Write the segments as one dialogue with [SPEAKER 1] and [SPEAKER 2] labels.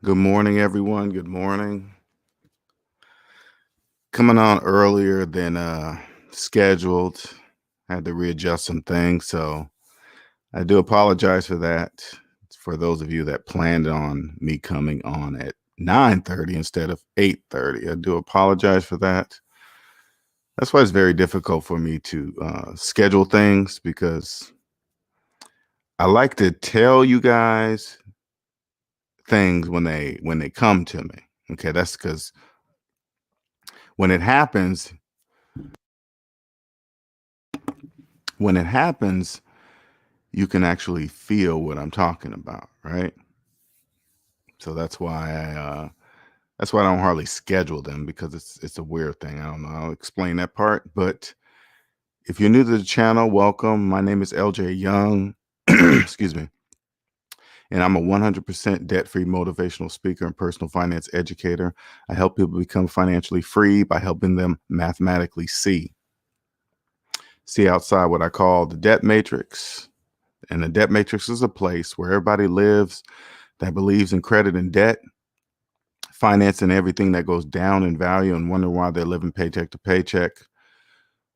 [SPEAKER 1] Good morning, everyone. Good morning. Coming on earlier than scheduled. Had to readjust some things, so I do apologize for that. For those of you that planned on me coming on at 9:30 instead of 8:30, I do apologize for that. That's why it's very difficult for me to schedule things because I like to tell you guys things when they come to me. Okay, that's because when it happens, when it happens, you can actually feel what I'm talking about, right? So that's why I don't hardly schedule them because it's a weird thing. I don't know. I'll explain that part. But if you're new to the channel, welcome. My name is LJ Young. Excuse me. And I'm a 100% debt-free motivational speaker and personal finance educator. I help people become financially free by helping them mathematically see outside what I call the debt matrix. And the debt matrix is a place where everybody lives that believes in credit and debt, financing everything that goes down in value and wonder why they're living paycheck to paycheck,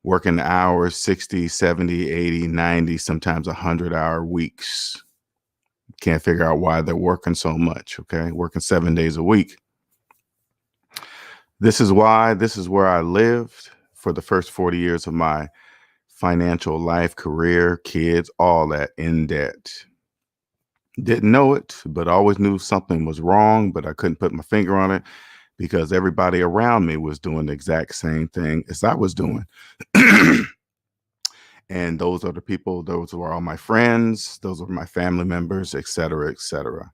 [SPEAKER 1] working hours, 60, 70, 80, 90, sometimes 100-hour weeks. Can't figure out why they're working so much, okay? Working 7 days a week. This is where I lived for the first 40 years of my financial life, career, kids, all that in debt. Didn't know it, but always knew something was wrong, but I couldn't put my finger on it because everybody around me was doing the exact same thing as I was doing. And those are the people, those were all my friends, those were my family members, et cetera, et cetera.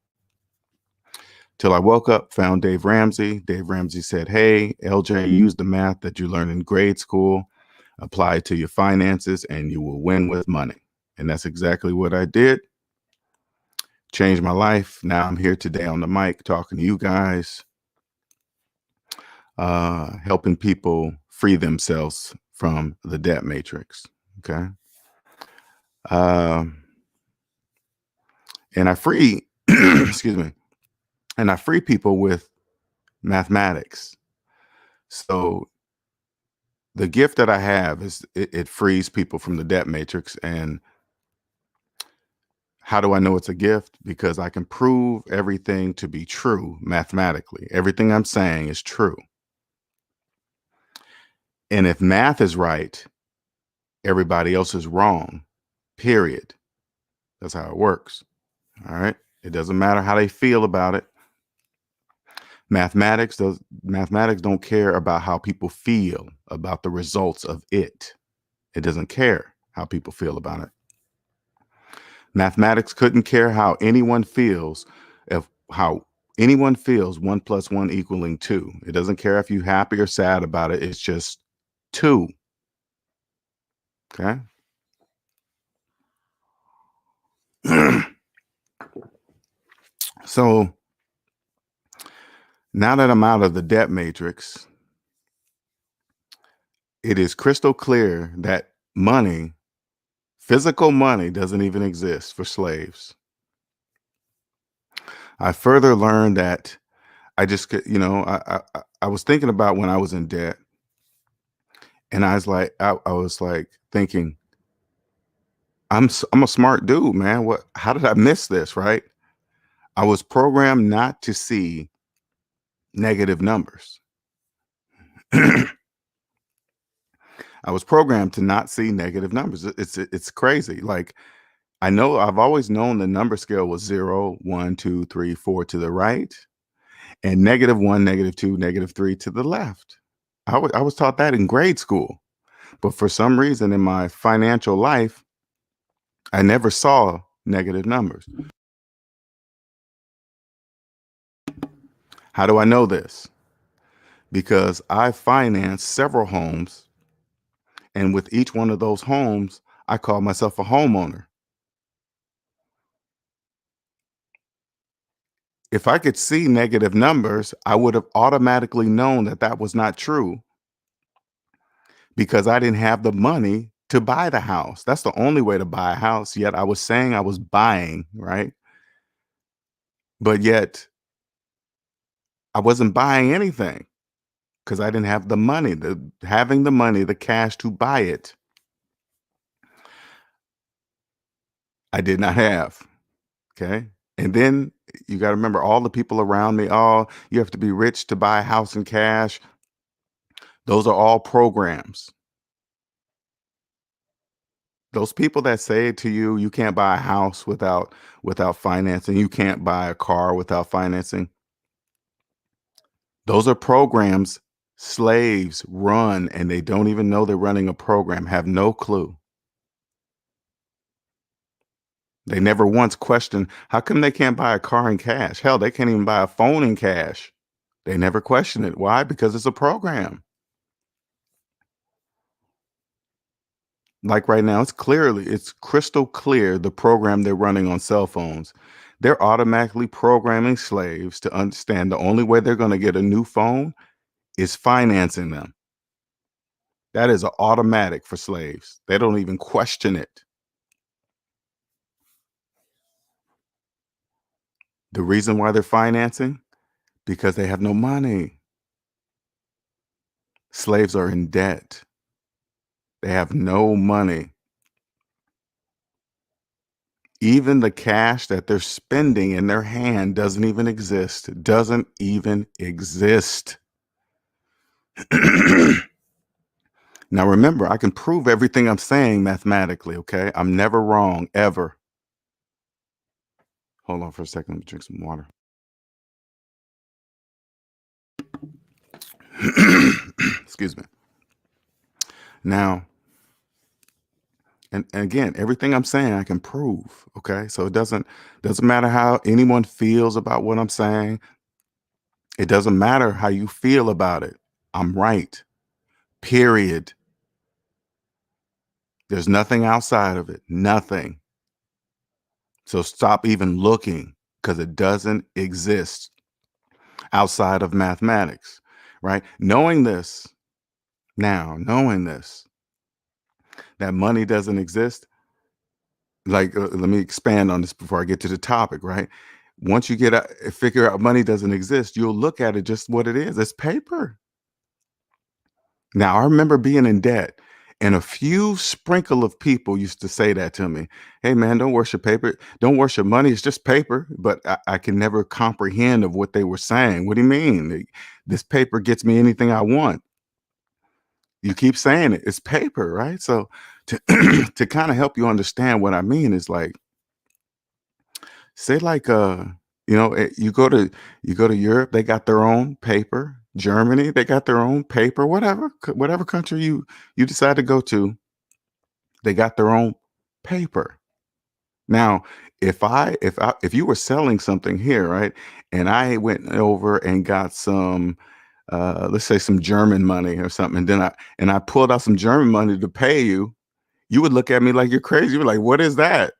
[SPEAKER 1] Till I woke up, found Dave Ramsey. Dave Ramsey said, "Hey, LJ, use the math that you learned in grade school, apply it to your finances, and you will win with money." And that's exactly what I did. Changed my life. Now I'm here today on the mic talking to you guys, helping people free themselves from the debt matrix. Okay. Um, and I free, excuse me, and I free people with mathematics. So the gift that I have is it frees people from the debt matrix. And how do I know it's a gift? Because I can prove everything to be true mathematically. Everything I'm saying is true. And if math is right, everybody else is wrong, period. That's how it works. All right. It doesn't matter how they feel about it. Mathematics don't care about how people feel about the results of it. It doesn't care how people feel about it. Mathematics couldn't care how anyone feels if how anyone feels 1 + 1 equaling 2. It doesn't care if you're happy or sad about it. It's just 2. Okay. So now that I'm out of the debt matrix, it is crystal clear that money, physical money, doesn't even exist for slaves. I further learned that I just could, I was thinking about when I was in debt, and I was like thinking, I'm a smart dude, man. How did I miss this, right? I was programmed not to see negative numbers. I was programmed to not see negative numbers. It's crazy. Like, I've always known the number scale was 0, 1, 2, 3, 4 to the right, and -1, -2, -3 to the left. I was taught that in grade school, but for some reason in my financial life, I never saw negative numbers. How do I know this? Because I financed several homes, and with each one of those homes, I call myself a homeowner. If I could see negative numbers, I would have automatically known that that was not true because I didn't have the money to buy the house. That's the only way to buy a house. Yet I was saying I was buying, right? But yet I wasn't buying anything because I didn't have the money, having the money, the cash to buy it. I did not have. Okay. And then you got to remember all the people around me. Oh, you have to be rich to buy a house in cash. Those are all programs. Those people that say to you, you can't buy a house without financing, you can't buy a car without financing. Those are programs slaves run, and they don't even know they're running a program, have no clue. They never once questioned, how come they can't buy a car in cash? Hell, they can't even buy a phone in cash. They never question it. Why? Because it's a program. Like right now, it's crystal clear the program they're running on cell phones. They're automatically programming slaves to understand the only way they're going to get a new phone is financing them. That is automatic for slaves. They don't even question it. The reason why they're financing? Because they have no money. Slaves are in debt. They have no money. Even the cash that they're spending in their hand doesn't even exist. Doesn't even exist. Now remember, I can prove everything I'm saying mathematically, okay? I'm never wrong, ever. Hold on for a second. Let me drink some water. Excuse me. Now, and again, everything I'm saying I can prove, okay? So it doesn't matter how anyone feels about what I'm saying. It doesn't matter how you feel about it. I'm right. Period. There's nothing outside of it. Nothing. So stop even looking, because it doesn't exist outside of mathematics, right? Knowing this, that money doesn't exist, like, let me expand on this before I get to the topic, right? Once you figure out money doesn't exist, you'll look at it just what it is. It's paper. Now, I remember being in debt, and a few sprinkle of people used to say that to me. Hey, man, don't worship paper. Don't worship money. It's just paper. But I can never comprehend of what they were saying. What do you mean? This paper gets me anything I want. You keep saying it. It's paper, right? So to to kind of help you understand what I mean is like, say like you go to Europe, they got their own paper. Germany, they got their own paper. Whatever country you decide to go to, they got their own paper. Now, if you were selling something here, right, and I went over and got some, let's say some German money or something, and then I pulled out some German money to pay you, you would look at me like you're crazy. You're like, what is that?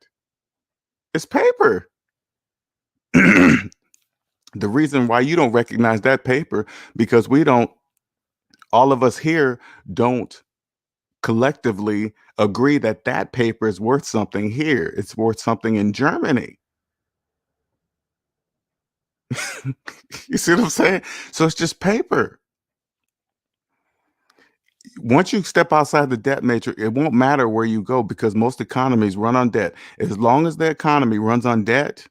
[SPEAKER 1] It's paper. The reason why you don't recognize that paper, because all of us here don't collectively agree that that paper is worth something here. It's worth something in Germany. You see what I'm saying? So it's just paper. Once you step outside the debt matrix, it won't matter where you go, because most economies run on debt. As long as the economy runs on debt,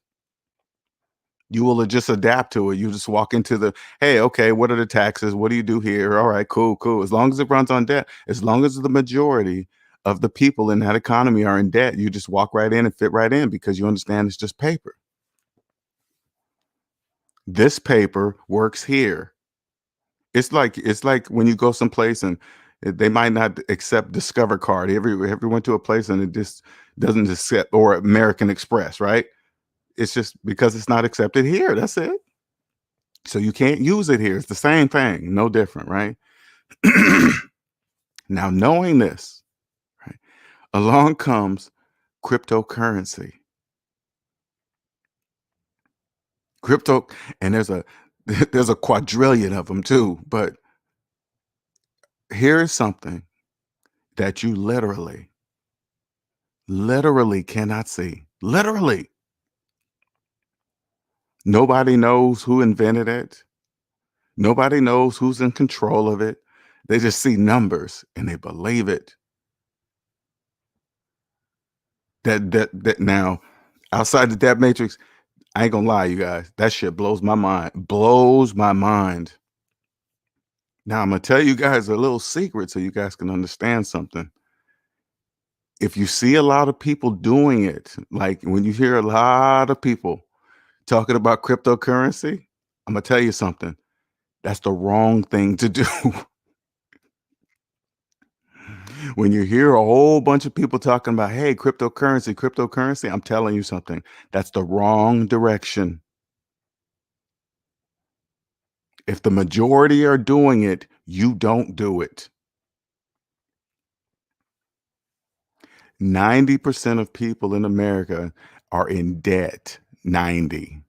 [SPEAKER 1] you will just adapt to it. You just walk into hey, okay, what are the taxes? What do you do here? All right, cool, cool. As long as it runs on debt, as long as the majority of the people in that economy are in debt, you just walk right in and fit right in, because you understand it's just paper. This paper works here. It's like when you go someplace and they might not accept Discover card. Ever went to a place and it just doesn't accept, or American Express, right? It's just because it's not accepted here. That's it. So you can't use it here. It's the same thing, no different, right? Now, knowing this, right, along comes cryptocurrency. Crypto, and there's a quadrillion of them too. But here is something that you literally cannot see. Literally. Nobody knows who invented it. Nobody knows who's in control of it. They just see numbers and they believe it. That now, outside the debt matrix, I ain't gonna lie, you guys. That shit blows my mind. Blows my mind. Now I'm gonna tell you guys a little secret so you guys can understand something. If you see a lot of people doing it, like when you hear a lot of people talking about cryptocurrency, I'm gonna tell you something. That's the wrong thing to do. When you hear a whole bunch of people talking about, hey, cryptocurrency, cryptocurrency, I'm telling you something. That's the wrong direction. If the majority are doing it, you don't do it. 90% of people in America are in debt. 90.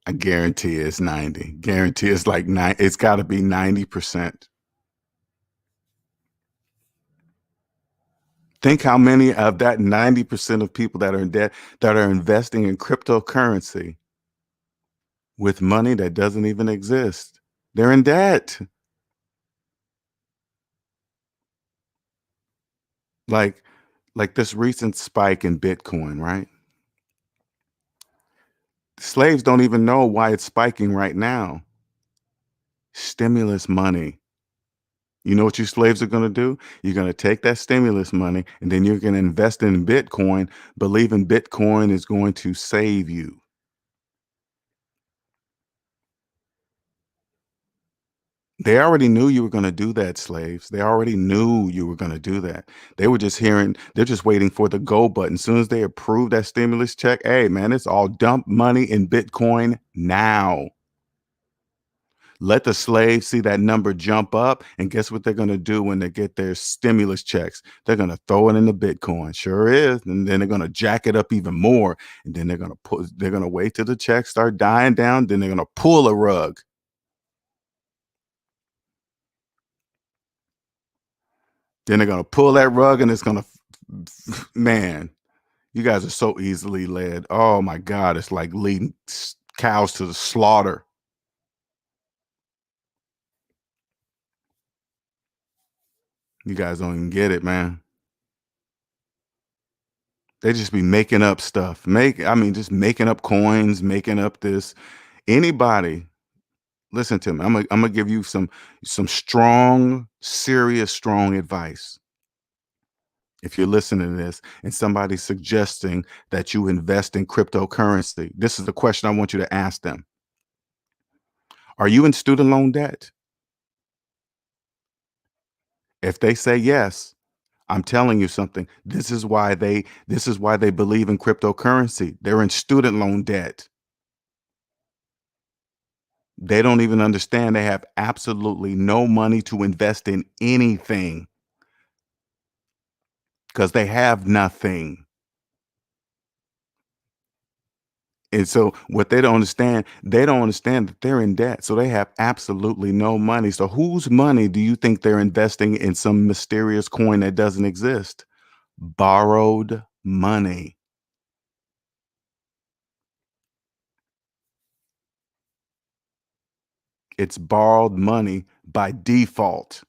[SPEAKER 1] I guarantee it's 90. Guarantee it's like it's got to be 90%. Think how many of that 90% of people that are in debt that are investing in cryptocurrency with money that doesn't even exist. They're in debt. Like like this recent spike in Bitcoin, right? Slaves don't even know why it's spiking right now. Stimulus money. You know what you slaves are going to do? You're going to take that stimulus money and then you're going to invest in Bitcoin, believing Bitcoin is going to save you. They already knew you were going to do that, slaves. They already knew you were going to do that. They were just they're just waiting for the go button. As soon as they approve that stimulus check, hey, man, it's all dump money in Bitcoin now. Let the slaves see that number jump up. And guess what they're going to do when they get their stimulus checks? They're going to throw it into Bitcoin. Sure is. And then they're going to jack it up even more. And then they're going to wait till the checks start dying down. Then they're going to pull a rug. Then they're going to pull that rug and it's going to, man, you guys are so easily led. Oh my God. It's like leading cows to the slaughter. You guys don't even get it, man. They just be making up stuff. Just making up coins, making up this. Anybody, listen to me. I'm gonna give you some strong, serious, strong advice. If you're listening to this and somebody's suggesting that you invest in cryptocurrency, this is the question I want you to ask them. Are you in student loan debt? If they say yes, I'm telling you something. This is why they believe in cryptocurrency. They're in student loan debt. They don't even understand they have absolutely no money to invest in anything because they have nothing. And so what they don't understand that they're in debt. So they have absolutely no money. So whose money do you think they're investing in some mysterious coin that doesn't exist? Borrowed money. It's borrowed money by default.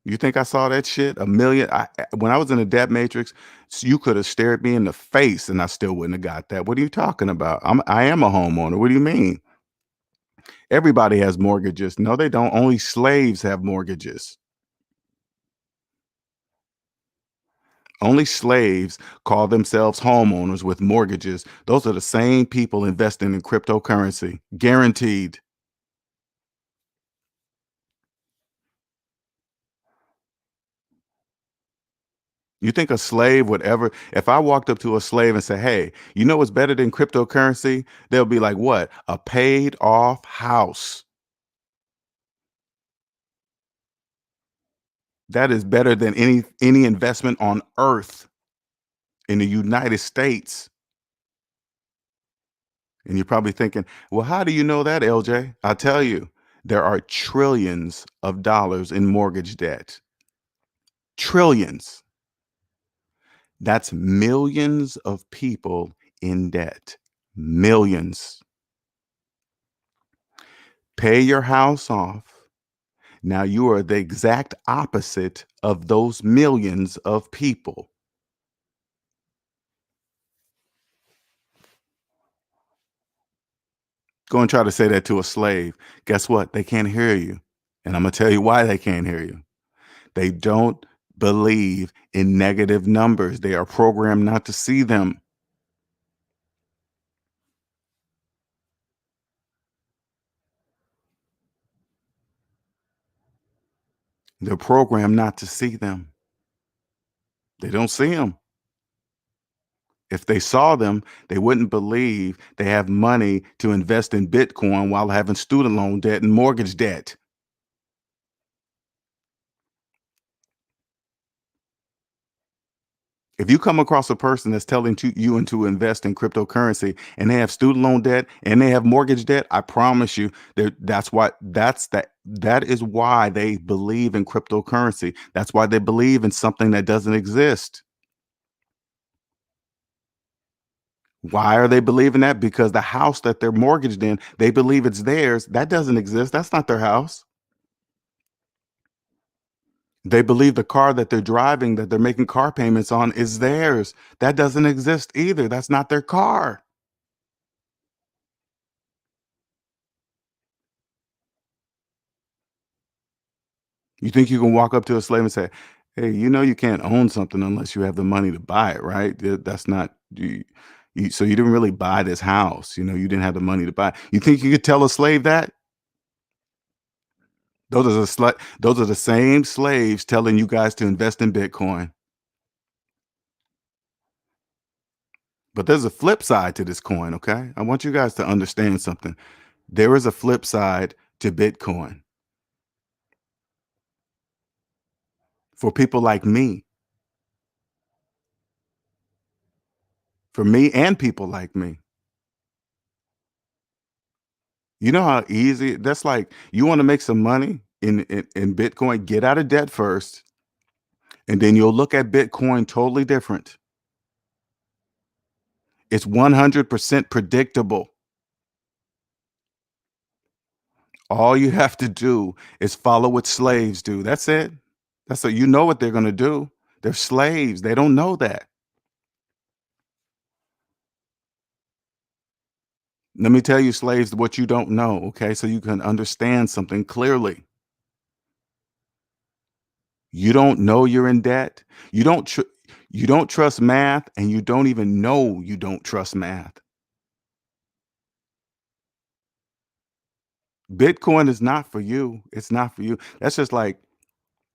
[SPEAKER 1] You think I saw that shit a million? When I was in the debt matrix, you could have stared me in the face and I still wouldn't have got that. What are you talking about? I am a homeowner. What do you mean? Everybody has mortgages. No, they don't. Only slaves have mortgages. Only slaves call themselves homeowners with mortgages. Those are the same people investing in cryptocurrency. Guaranteed. You think a slave would ever, if I walked up to a slave and said, hey, you know what's better than cryptocurrency? They'll be like, what? A paid off house. That is better than any investment on earth in the United States. And you're probably thinking, well, how do you know that, LJ? I'll tell you, there are trillions of dollars in mortgage debt. Trillions. That's millions of people in debt. Millions. Pay your house off. Now you are the exact opposite of those millions of people. Go and try to say that to a slave. Guess what? They can't hear you. And I'm going to tell you why they can't hear you. They don't believe in negative numbers. They are programmed not to see them. They're programmed not to see them. They don't see them. If they saw them, they wouldn't believe they have money to invest in Bitcoin while having student loan debt and mortgage debt. If you come across a person that's telling you and to invest in cryptocurrency and they have student loan debt and they have mortgage debt, I promise you that is why they believe in cryptocurrency. That's why they believe in something that doesn't exist. Why are they believing that? Because the house that they're mortgaged in, they believe it's theirs. That doesn't exist. That's not their house. They believe the car that they're driving, that they're making car payments on, is theirs. That doesn't exist either. That's not their car. You think you can walk up to a slave and say, "Hey, you know you can't own something unless you have the money to buy it, right? That's not so you didn't really buy this house. You know, you didn't have the money to buy it. You think you could tell a slave that? Those are the same slaves telling you guys to invest in Bitcoin. But there's a flip side to this coin, okay? I want you guys to understand something. There is a flip side to Bitcoin for people like me, for me and people like me. You know how easy that's like you want to make some money in Bitcoin, get out of debt first, and then you'll look at Bitcoin totally different. It's 100% predictable. All you have to do is follow what slaves do. That's it. That's what you know what they're going to do. They're slaves. They don't know that. Let me tell you, slaves, what you don't know, okay? So you can understand something clearly. You don't know you're in debt. You don't trust math, and you don't even know you don't trust math. Bitcoin is not for you. It's not for you. That's just like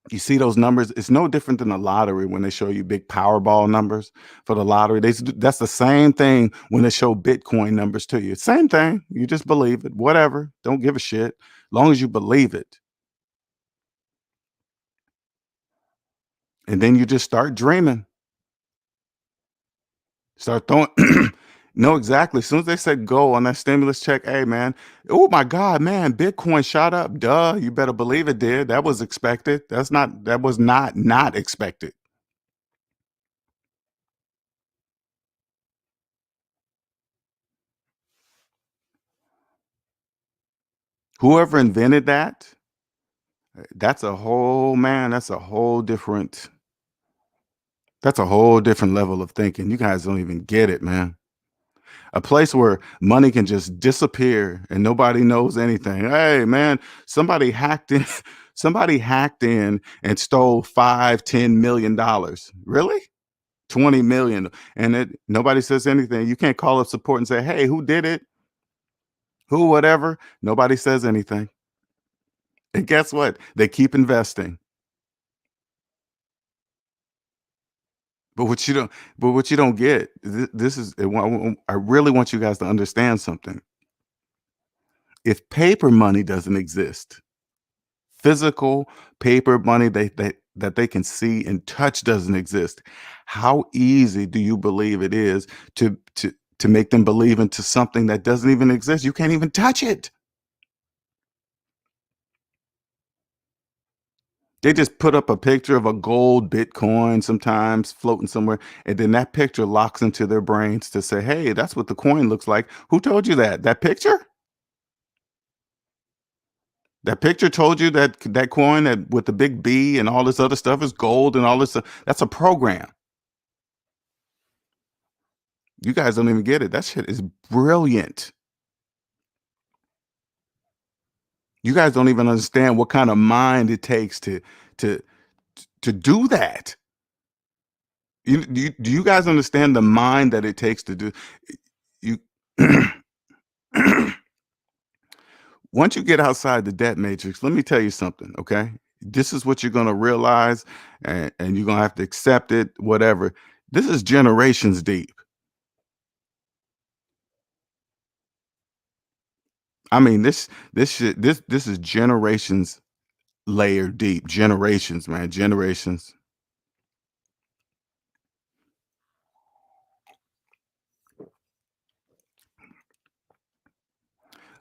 [SPEAKER 1] you see those numbers. It's no different than the lottery when they show you big Powerball numbers for the lottery. That's the same thing when they show Bitcoin numbers to you. Same thing. You just believe it. Whatever. Don't give a shit. Long as you believe it. And then you just start dreaming. Start throwing. No, exactly. As soon as they said go on that stimulus check, hey man, oh my God, man, Bitcoin shot up. Duh, you better believe it did. That was expected. That was not expected. Whoever invented that, that's a whole man, that's a whole different level of thinking. You guys don't even get it, man. A place where money can just disappear and nobody knows anything. Hey, man, somebody hacked in, somebody hacked in and stole 5, $10 million. Really? 20 million. And nobody says anything. You can't call up support and say, hey, who did it? Who, whatever. Nobody says anything. And guess what? They keep investing. But what you don't get, this is, I really want you guys to understand something. If paper money doesn't exist, physical paper money that they can see and touch doesn't exist, how easy do you believe it is to make them believe into something that doesn't even exist? You can't even touch it. They just put up a picture of a gold Bitcoin sometimes floating somewhere, and then that picture locks into their brains to say, hey, that's what the coin looks like. Who told you that? That picture? That picture told you that that coin that with the big B and all this other stuff is gold and all this. That's a program. You guys don't even get it. That shit is brilliant. You guys don't even understand what kind of mind it takes to to do that. Do you guys understand the mind that it takes to do you? Once you get outside the debt matrix, let me tell you something, okay? This is what you're gonna realize, and you're gonna have to accept it, whatever. This is generations deep. I mean, this is generations layer deep. Generations, man, generations.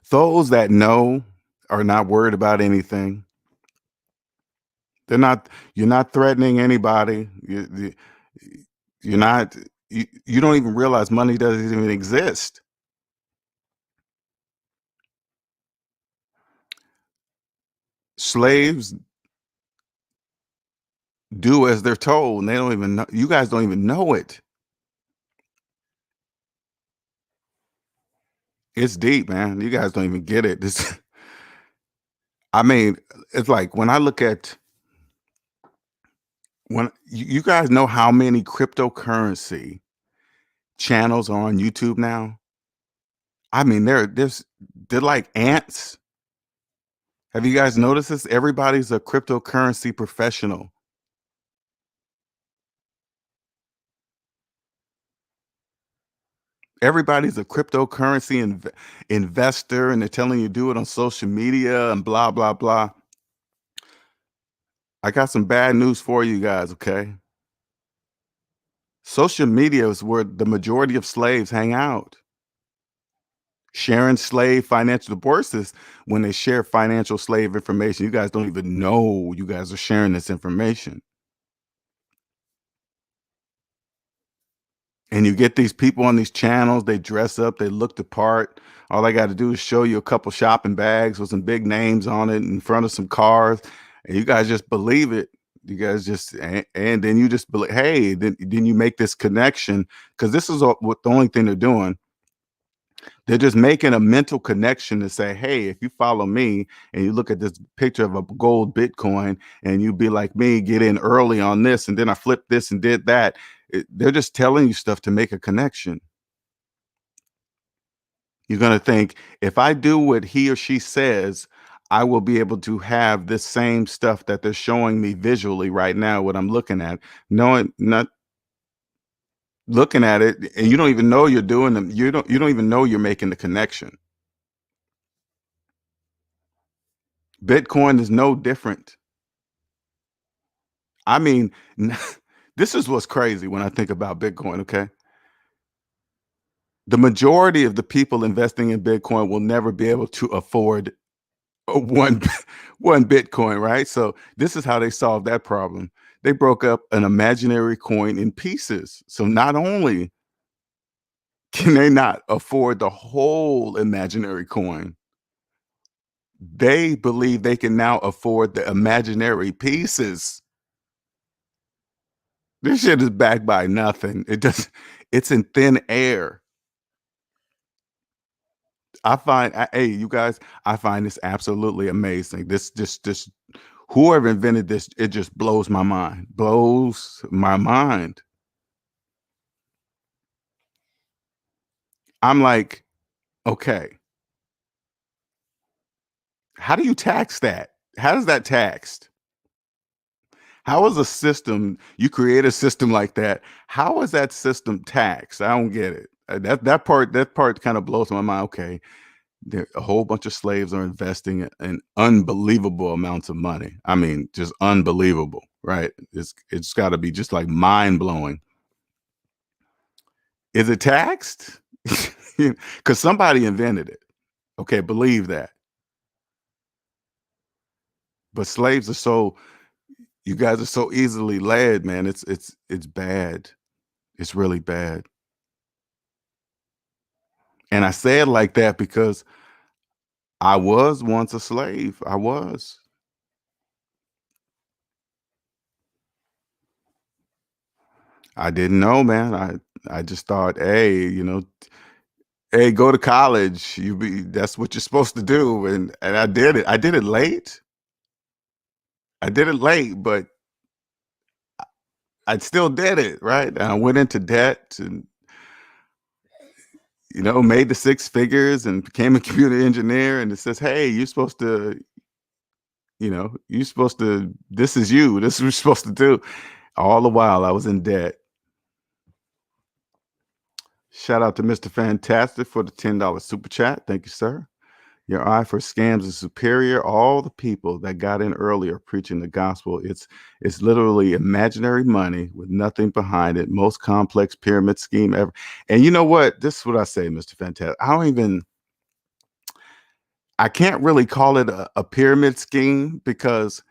[SPEAKER 1] Those that know are not worried about anything. They're not. You're not threatening anybody. You're not. You don't even realize money doesn't even exist. Slaves do as they're told, and they don't even know. You guys don't even know it. It's deep, man. You guys don't even get it. This, I mean, it's like when I look at when you guys know how many cryptocurrency channels are on YouTube now. I mean, they're like ants. Have you guys noticed this? Everybody's a cryptocurrency professional. Everybody's a cryptocurrency investor, and they're telling you do it on social media and blah blah blah. I got some bad news for you guys. Okay, social media is where the majority of slaves hang out. Sharing slave financial divorces when they share financial slave information. You guys don't even know you guys are sharing this information. And you get these people on these channels, they dress up, they look the part. All I got to do is show you a couple shopping bags with some big names on it in front of some cars, and you guys just believe it. You guys just and then you just believe, hey, then you make this connection because this is what the only thing they're doing. They're just making a mental connection to say, hey, if you follow me and you look at this picture of a gold Bitcoin and you be like me, get in early on this, and then I flipped this and did that. They're just telling you stuff to make a connection. You're going to think, if I do what he or she says, I will be able to have this same stuff that they're showing me visually right now, what I'm looking at, knowing not looking at it, and you don't even know you're doing them. You don't even know you're making the connection. Bitcoin is no different. I mean, this is what's crazy when I think about Bitcoin, okay? The majority of the people investing in Bitcoin will never be able to afford one one Bitcoin, right? So this is how they solved that problem. They broke up an imaginary coin in pieces. So not only can they not afford the whole imaginary coin, they believe they can now afford the imaginary pieces. This shit is backed by nothing. It does it's in thin air. Hey, you guys, I find this absolutely amazing. This whoever invented this, it just blows my mind. Blows my mind. I'm like, okay, how do you tax that? How is that taxed? How is a system you create a system like that? How is that system taxed? I don't get it. That part kind of blows my mind. Okay, a whole bunch of slaves are investing in unbelievable amounts of money. I mean, just unbelievable, right? It's got to be just like mind blowing. Is it taxed? Because somebody invented it. Okay, believe that. But slaves are so you guys are so easily led, man. It's bad. It's really bad. And I say it like that because I was once a slave. I was. I didn't know, man. I just thought, hey, hey, go to college. That's what you're supposed to do. And I did it. I did it late. I did it late, but I still did it, right? And I went into debt and made the six figures and became a computer engineer. And it says, hey, you're supposed to, this is you. This is what you're supposed to do. All the while I was in debt. Shout out to Mr. Fantastic for the $10 super chat. Thank you, sir. Your eye for scams is superior. All the people that got in earlier preaching the gospel, it's literally imaginary money with nothing behind it. Most complex pyramid scheme ever. And you know what? This is what I say, Mr. Fantastic. I can't really call it a pyramid scheme because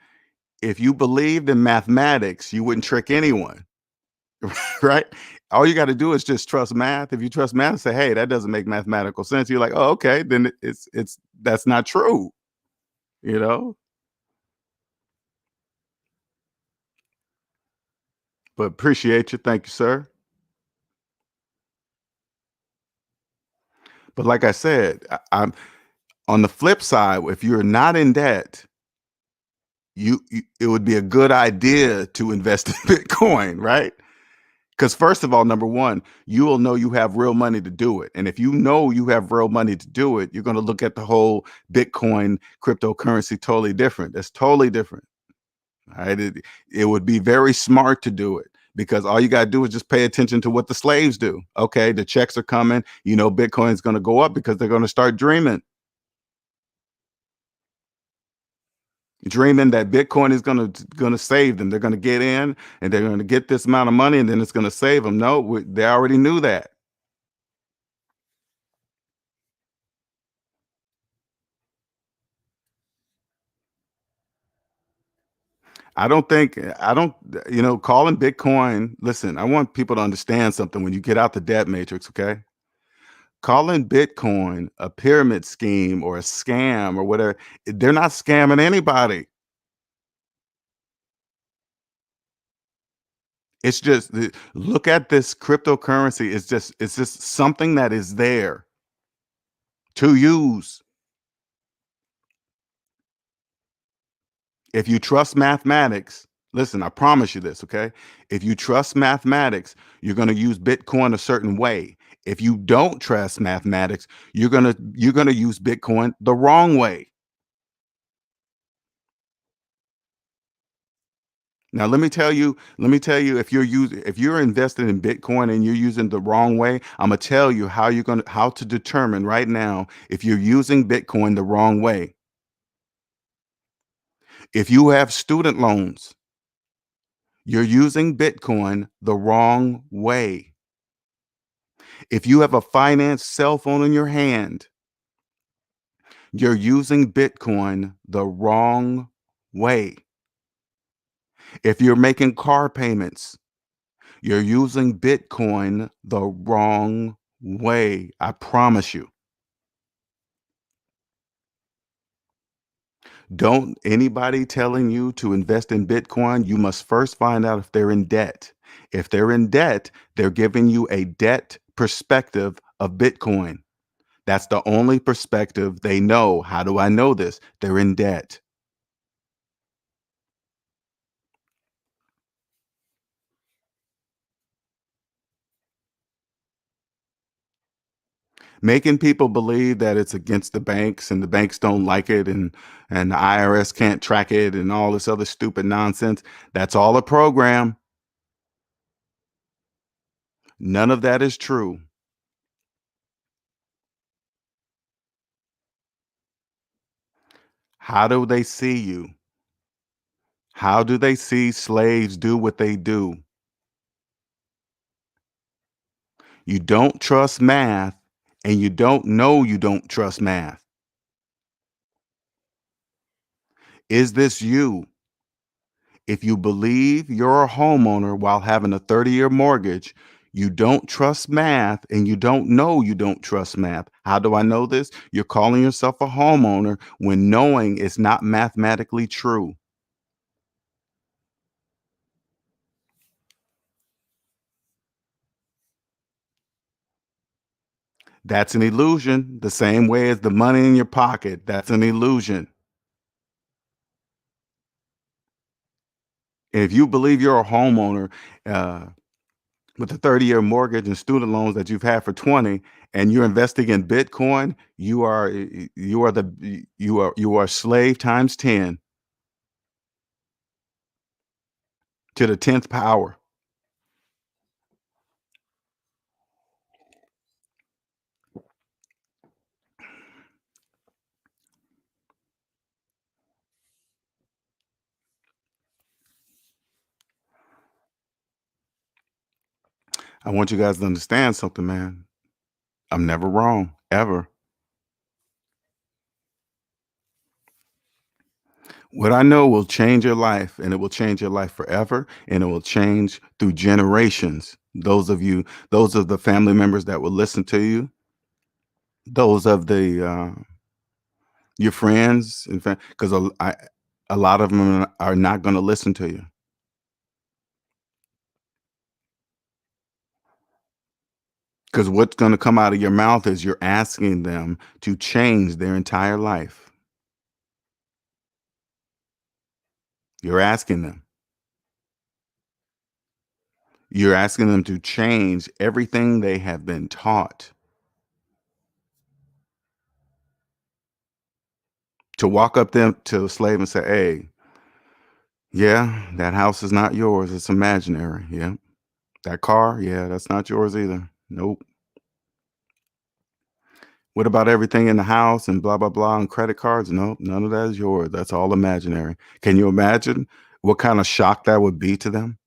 [SPEAKER 1] if you believed in mathematics, you wouldn't trick anyone. Right? All you got to do is just trust math. If you trust math and say, hey, that doesn't make mathematical sense, you're like, oh, okay, then it's that's not true, you know? But appreciate you. Thank you, sir. But like I said, I'm on the flip side, if you're not in debt, it would be a good idea to invest in Bitcoin, right? Because first of all, number one, you will know you have real money to do it. And if you know you have real money to do it, you're going to look at the whole Bitcoin cryptocurrency totally different. That's totally different. Right? It would be very smart to do it because all you got to do is just pay attention to what the slaves do. Okay, the checks are coming. Bitcoin is going to go up because they're going to start dreaming that Bitcoin is going to save them. They're going to get in and they're going to get this amount of money and then it's going to save them. No, they already knew that. I don't, calling Bitcoin. Listen, I want people to understand something when you get out the debt matrix. Okay, calling Bitcoin a pyramid scheme or a scam or whatever, they're not scamming anybody. It's just look at this cryptocurrency. It's just something that is there to use. If you trust mathematics, listen, I promise you this, okay? If you trust mathematics, you're going to use Bitcoin a certain way. If you don't trust mathematics, you're going to use Bitcoin the wrong way. Now, let me tell you, if you're invested in Bitcoin and you're using the wrong way, I'm gonna tell you how to determine right now if you're using Bitcoin the wrong way. If you have student loans, you're using Bitcoin the wrong way. If you have a finance cell phone in your hand, you're using Bitcoin the wrong way. If you're making car payments, you're using Bitcoin the wrong way. I promise you. Don't anybody telling you to invest in Bitcoin, you must first find out if they're in debt. If they're in debt, they're giving you a debt perspective of Bitcoin. That's the only perspective they know. How do I know this? They're in debt. Making people believe that it's against the banks and the banks don't like it and the IRS can't track it and all this other stupid nonsense. That's all a program. None of that is true. How do they see you? How do they see slaves do what they do? You don't trust math and you don't know you don't trust math. Is this you? If you believe you're a homeowner while having a 30-year mortgage, You don't trust math and you don't know you don't trust math. How do I know this? You're calling yourself a homeowner when knowing it's not mathematically true. That's an illusion, the same way as the money in your pocket. That's an illusion. If you believe you're a homeowner uh, with a 30-year mortgage and student loans that you've had for 20, and you're investing in Bitcoin, you are slave times 10 to the 10th power. I want you guys to understand something, man. I'm never wrong, ever. What I know will change your life, and it will change your life forever, and it will change through generations. Those of the family members that will listen to you, those of the your friends, in fact, because a lot of them are not going to listen to you. Because what's going to come out of your mouth is you're asking them to change their entire life. You're asking them. You're asking them to change everything they have been taught. To walk up them to a slave and say, "Hey, yeah, that house is not yours. It's imaginary. Yeah. That car, yeah, that's not yours either. Nope. What about everything in the house and blah blah blah and credit cards? Nope, none of that is yours. That's all imaginary." Can you imagine what kind of shock that would be to them?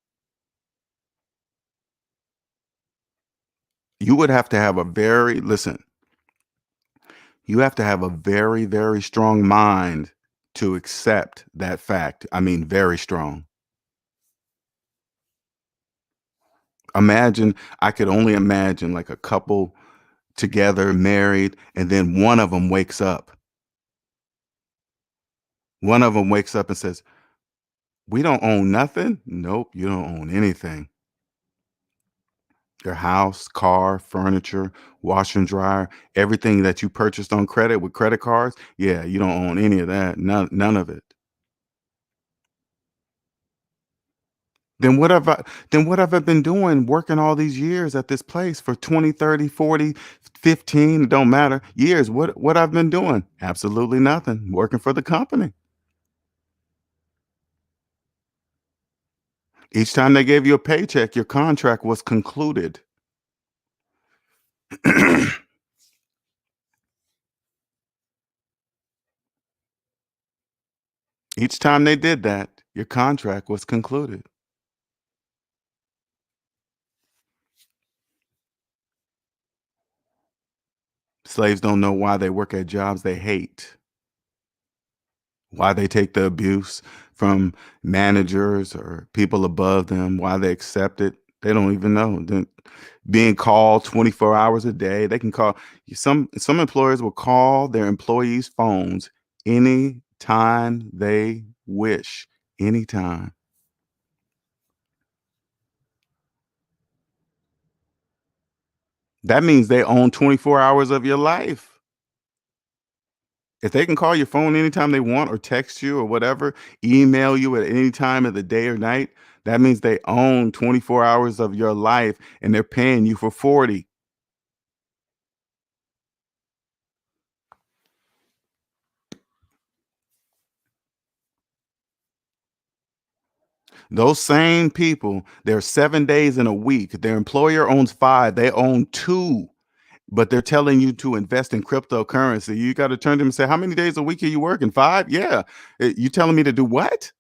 [SPEAKER 1] You would have to have a very listen, you have to have a very, very strong mind to accept that fact. I mean, very strong. Imagine, I could only imagine like a couple together, married, and then one of them wakes up. One of them wakes up and says, "We don't own nothing." Nope, you don't own anything. Your house, car, furniture, washer and dryer, everything that you purchased on credit with credit cards, yeah, you don't own any of that. None of it. Then what have I been doing working all these years at this place for 20, 30, 40, 15, it don't matter, years. What I've been doing? Absolutely nothing. Working for the company. Each time they gave you a paycheck, your contract was concluded. Each time they did that, your contract was concluded. Slaves don't know why they work at jobs they hate, why they take the abuse from managers or people above them, why they accept it. They don't even know. Then being called 24 hours a day, they can call some employers will call their employees' phones anytime they wish, anytime. That means they own 24 hours of your life. If they can call your phone anytime they want or text you or whatever, email you at any time of the day or night, that means they own 24 hours of your life and they're paying you for 40. Those same people, there are 7 days in a week. Their employer owns 5, they own 2, but they're telling you to invest in cryptocurrency. You gotta turn to them and say, "How many days a week are you working? 5? Yeah. You telling me to do what?"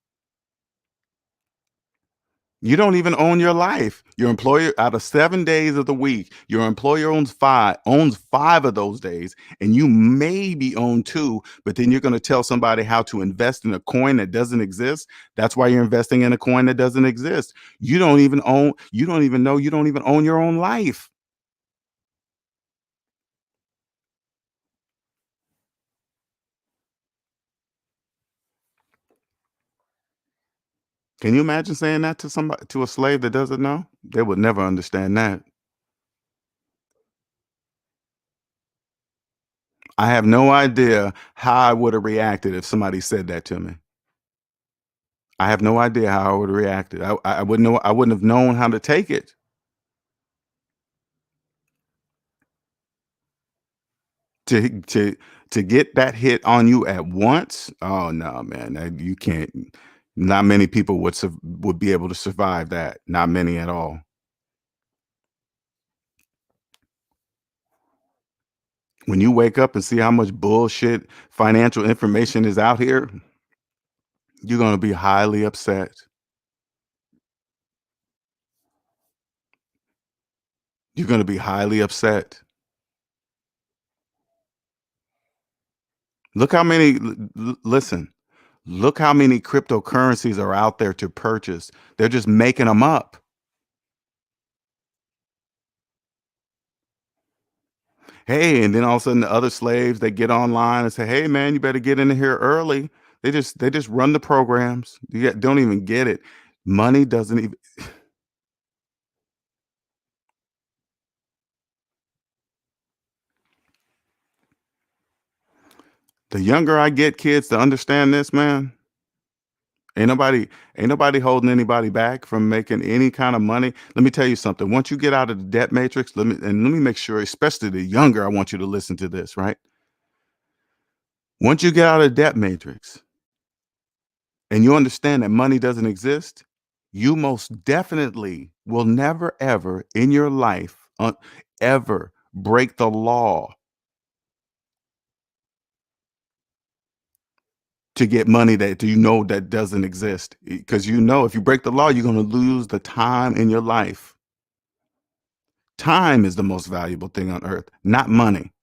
[SPEAKER 1] You don't even own your life. Your employer, out of 7 days of the week, your employer owns 5 of those days, and you maybe own 2, but then you're gonna tell somebody how to invest in a coin that doesn't exist. That's why you're investing in a coin that doesn't exist. You don't even know you don't even own your own life. Can you imagine saying that to a slave that doesn't know? They would never understand that. I have no idea how I would have reacted if somebody said that to me. I have no idea how I would have reacted. I wouldn't know. I wouldn't have known how to take it. To to to get that hit on you at once. Oh no, man, you can't. Not many people would be able to survive that. Not many at all. When you wake up and see how much bullshit financial information is out here, you're gonna be highly upset. You're gonna be highly upset. Look how many. Listen. Look how many cryptocurrencies are out there to purchase. They're just making them up. Hey, and then all of a sudden the other slaves, they get online and say, "Hey, man, you better get in here early." They just run the programs. Don't even get it. Money doesn't even. The younger I get kids to understand this, man, ain't nobody ain't nobody holding anybody back from making any kind of money. Let me tell you something. Once you get out of the debt matrix, let me make sure, especially the younger, I want you to listen to this, right? Once you get out of the debt matrix, and you understand that money doesn't exist, you most definitely will never, ever in your life ever break the law to get money that you know that doesn't exist. Because you know if you break the law, you're going to lose the time in your life. Time is the most valuable thing on earth, not money.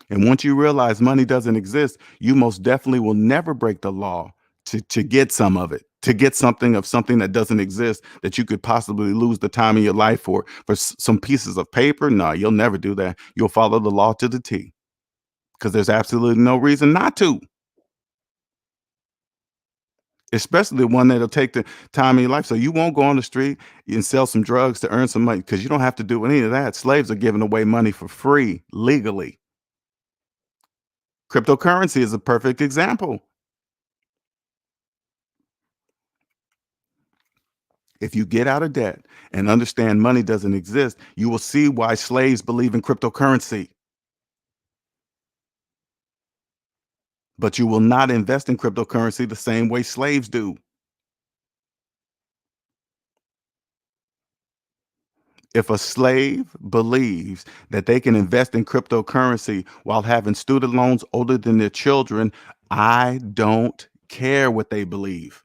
[SPEAKER 1] And once you realize money doesn't exist, you most definitely will never break the law to get some of it, to get something that doesn't exist that you could possibly lose the time of your life for some pieces of paper. No, you'll never do that. You'll follow the law to the T because there's absolutely no reason not to. Especially the one that'll take the time of your life. So you won't go on the street and sell some drugs to earn some money because you don't have to do any of that. Slaves are giving away money for free legally. Cryptocurrency is a perfect example. If you get out of debt and understand money doesn't exist, you will see why slaves believe in cryptocurrency. But you will not invest in cryptocurrency the same way slaves do. If a slave believes that they can invest in cryptocurrency while having student loans older than their children, I don't care what they believe.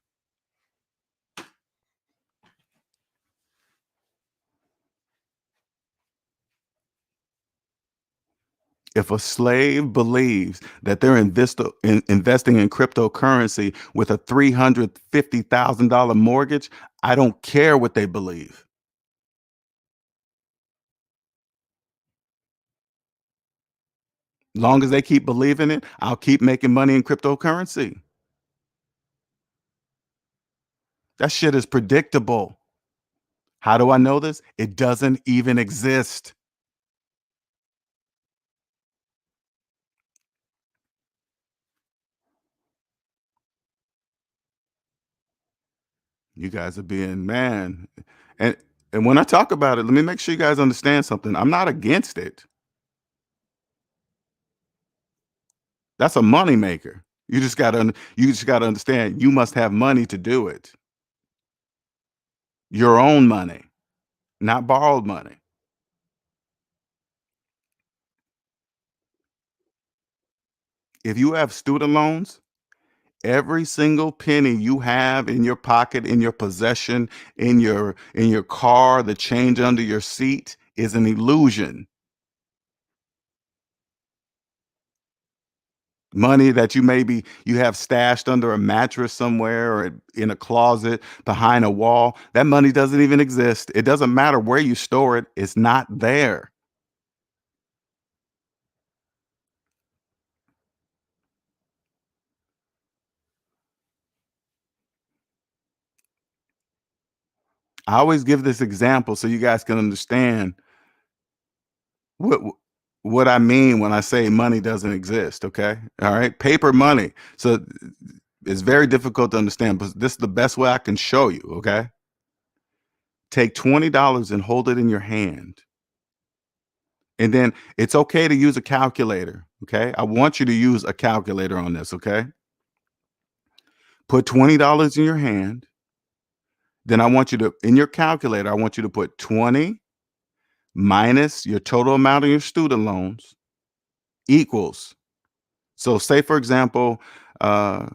[SPEAKER 1] If a slave believes that they're investing in cryptocurrency with a $350,000 mortgage, I don't care what they believe. Long as they keep believing it, I'll keep making money in cryptocurrency. That shit is predictable. How do I know this? It doesn't even exist. You guys are being, man. And and when I talk about it, let me make sure you guys understand something. I'm not against it. That's a money maker. You just gotta understand you must have money to do it. Your own money, not borrowed money. If you have student loans, Every single penny you have in your pocket, in your possession, in your car, the change under your seat is an illusion. Money that you have stashed under a mattress somewhere or in a closet behind a wall, that money doesn't even exist. It doesn't matter where you store it, it's not there. I always give this example so you guys can understand what what I mean when I say money doesn't exist, okay? All right? Paper money. So it's very difficult to understand, but this is the best way I can show you, okay? Take $20 and hold it in your hand. And then it's okay to use a calculator, okay? I want you to use a calculator on this, okay? Put $20 in your hand. Then I want you to, in your calculator, I want you to put 20 minus your total amount of your student loans equals. So say, for example, uh,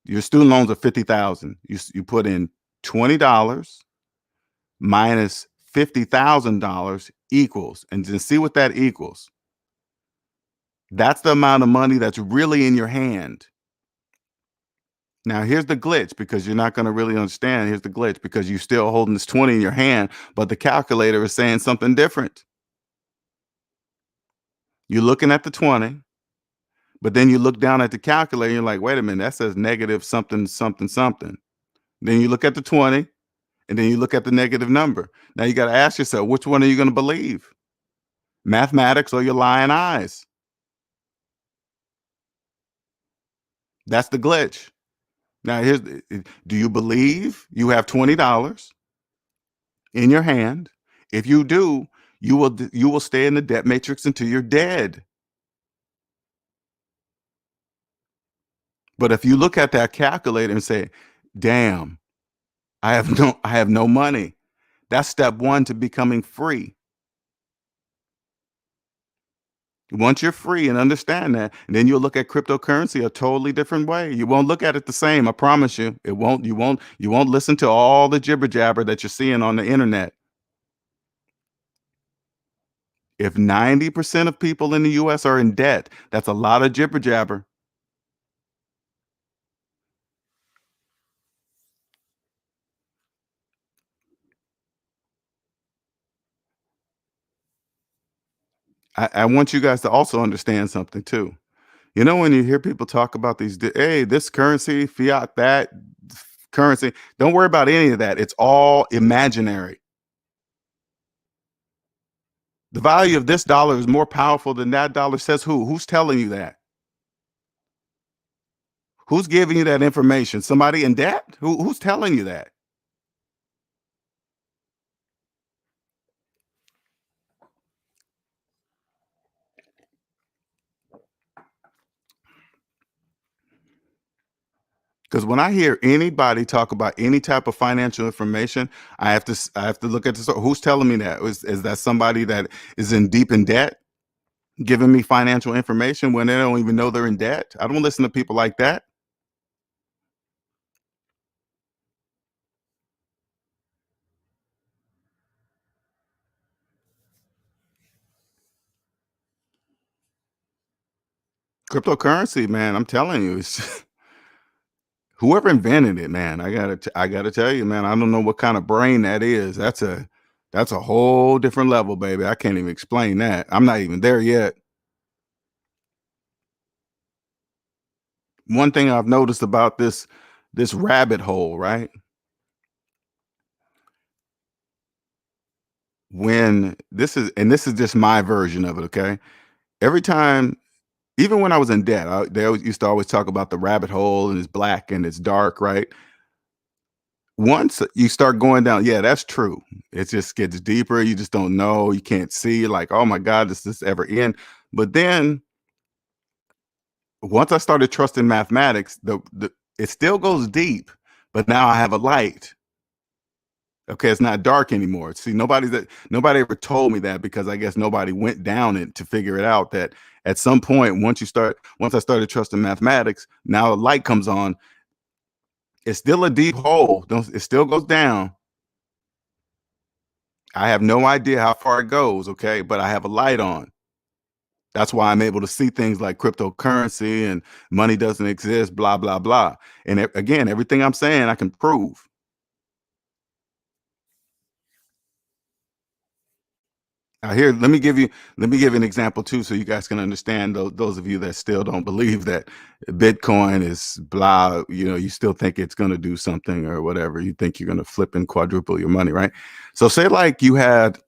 [SPEAKER 1] your student loans are 50,000. You put in $20 minus $50,000 equals, and then see what that equals. That's the amount of money that's really in your hand. Now, here's the glitch because you're not going to really understand. Here's the glitch because you're still holding this 20 in your hand, but the calculator is saying something different. You're looking at the 20, but then you look down at the calculator and you're like, wait a minute, that says negative something, something, something. Then you look at the 20 and then you look at the negative number. Now you got to ask yourself, which one are you going to believe? Mathematics or your lying eyes? That's the glitch. Now, do you believe you have $20 in your hand? If you do, you will stay in the debt matrix until you're dead. But if you look at that calculator and say, "Damn, I have no money." That's step 1 to becoming free. Once you're free and understand that, and then you'll look at cryptocurrency a totally different way. You won't look at it the same. I promise you. It won't. You won't listen to all the jibber jabber that you're seeing on the internet. If 90% of people in the US are in debt, that's a lot of jibber jabber. I want you guys to also understand something too. You know, when you hear people talk about hey, this currency, fiat, that currency, don't worry about any of that. It's all imaginary. The value of this dollar is more powerful than that dollar. Says who? Who's telling you that? Who's giving you that information? Somebody in debt? Who's telling you that? Because when I hear anybody talk about any type of financial information, I have to look at this. Who's telling me that? Is that somebody that is in deep in debt giving me financial information when they don't even know they're in debt? I don't listen to people like that. Cryptocurrency, man, I'm telling you, it's whoever invented it, man. I gotta tell you, man. I don't know what kind of brain that is. That's a whole different level, baby. I can't even explain that. I'm not even there yet. One thing I've noticed about this rabbit hole, right? When this is just my version of it, okay? Every time, even when I was in debt, they always used to always talk about the rabbit hole and it's black and it's dark, right? Once you start going down, yeah, that's true. It just gets deeper. You just don't know. You can't see. Like, oh my God, does this ever end? But then once I started trusting mathematics, the it still goes deep, but now I have a light. Okay, it's not dark anymore. See, nobody ever told me that because I guess nobody went down it to figure it out that At some point, once I started trusting mathematics, now a light comes on. It's still a deep hole. It still goes down. I have no idea how far it goes, okay? But I have a light on. That's why I'm able to see things like cryptocurrency and money doesn't exist, blah, blah, blah. And again, everything I'm saying, I can prove. Now here, let me give you an example too, so you guys can understand. Those of you that still don't believe that Bitcoin is blah, you still think it's going to do something or whatever. You think you're going to flip and quadruple your money, right? So say like you had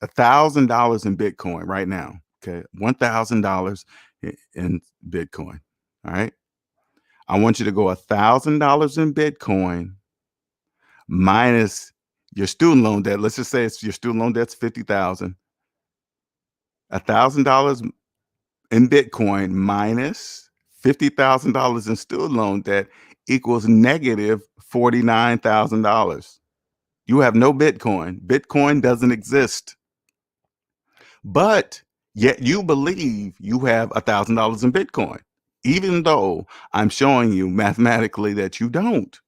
[SPEAKER 1] $1,000 in Bitcoin right now, okay, $1,000 in Bitcoin. All right, I want you to go $1,000 in Bitcoin minus your student loan debt. Let's just say it's your student loan debt's 50,000. $1,000 in Bitcoin minus $50,000 in student loan debt equals negative $49,000. You have no Bitcoin. Bitcoin doesn't exist. But yet you believe you have $1,000 in Bitcoin, even though I'm showing you mathematically that you don't.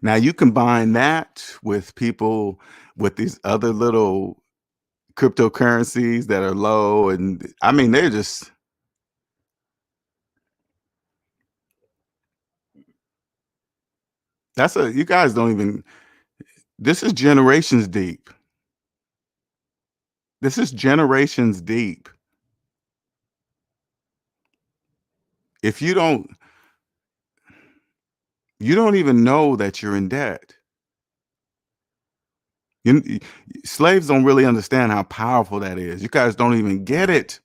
[SPEAKER 1] Now you combine that with people with these other little cryptocurrencies that are low, and I mean they're just you guys don't even, this is generations deep. This is generations deep. If you don't even know that you're in debt. You, slaves don't really understand how powerful that is. You guys don't even get it.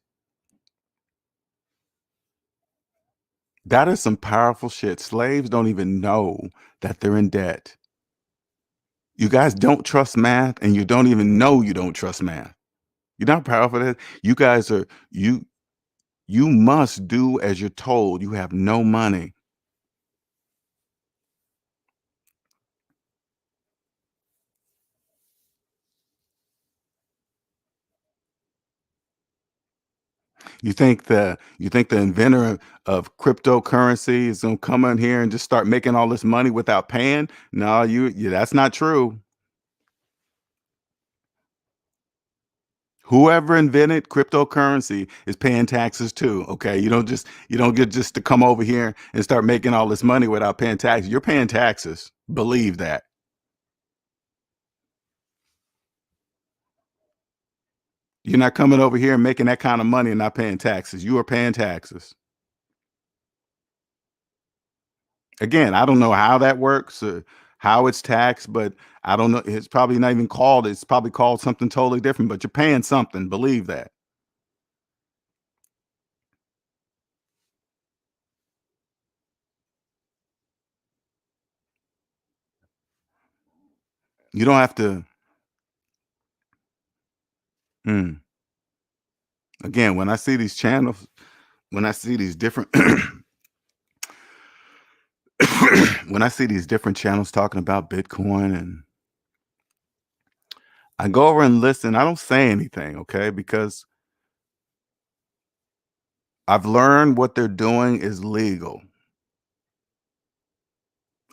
[SPEAKER 1] That is some powerful shit. Slaves don't even know that they're in debt. You guys don't trust math, and you don't even know you don't trust math. You know how powerful that is? You guys are you must do as you're told. You have no money. You think the inventor of cryptocurrency is gonna come in here and just start making all this money without paying? No, that's not true. Whoever invented cryptocurrency is paying taxes too. Okay. You don't get just to come over here and start making all this money without paying taxes. You're paying taxes. Believe that. You're not coming over here and making that kind of money and not paying taxes. You are paying taxes. Again, I don't know how that works or how it's taxed, but I don't know. It's probably not even called. It's probably called something totally different, but you're paying something. Believe that. You don't have to. Mm. Again, when I see these channels, when I see these different when I see these different channels talking about Bitcoin, and I go over and listen, I don't say anything, okay? Because I've learned what they're doing is legal.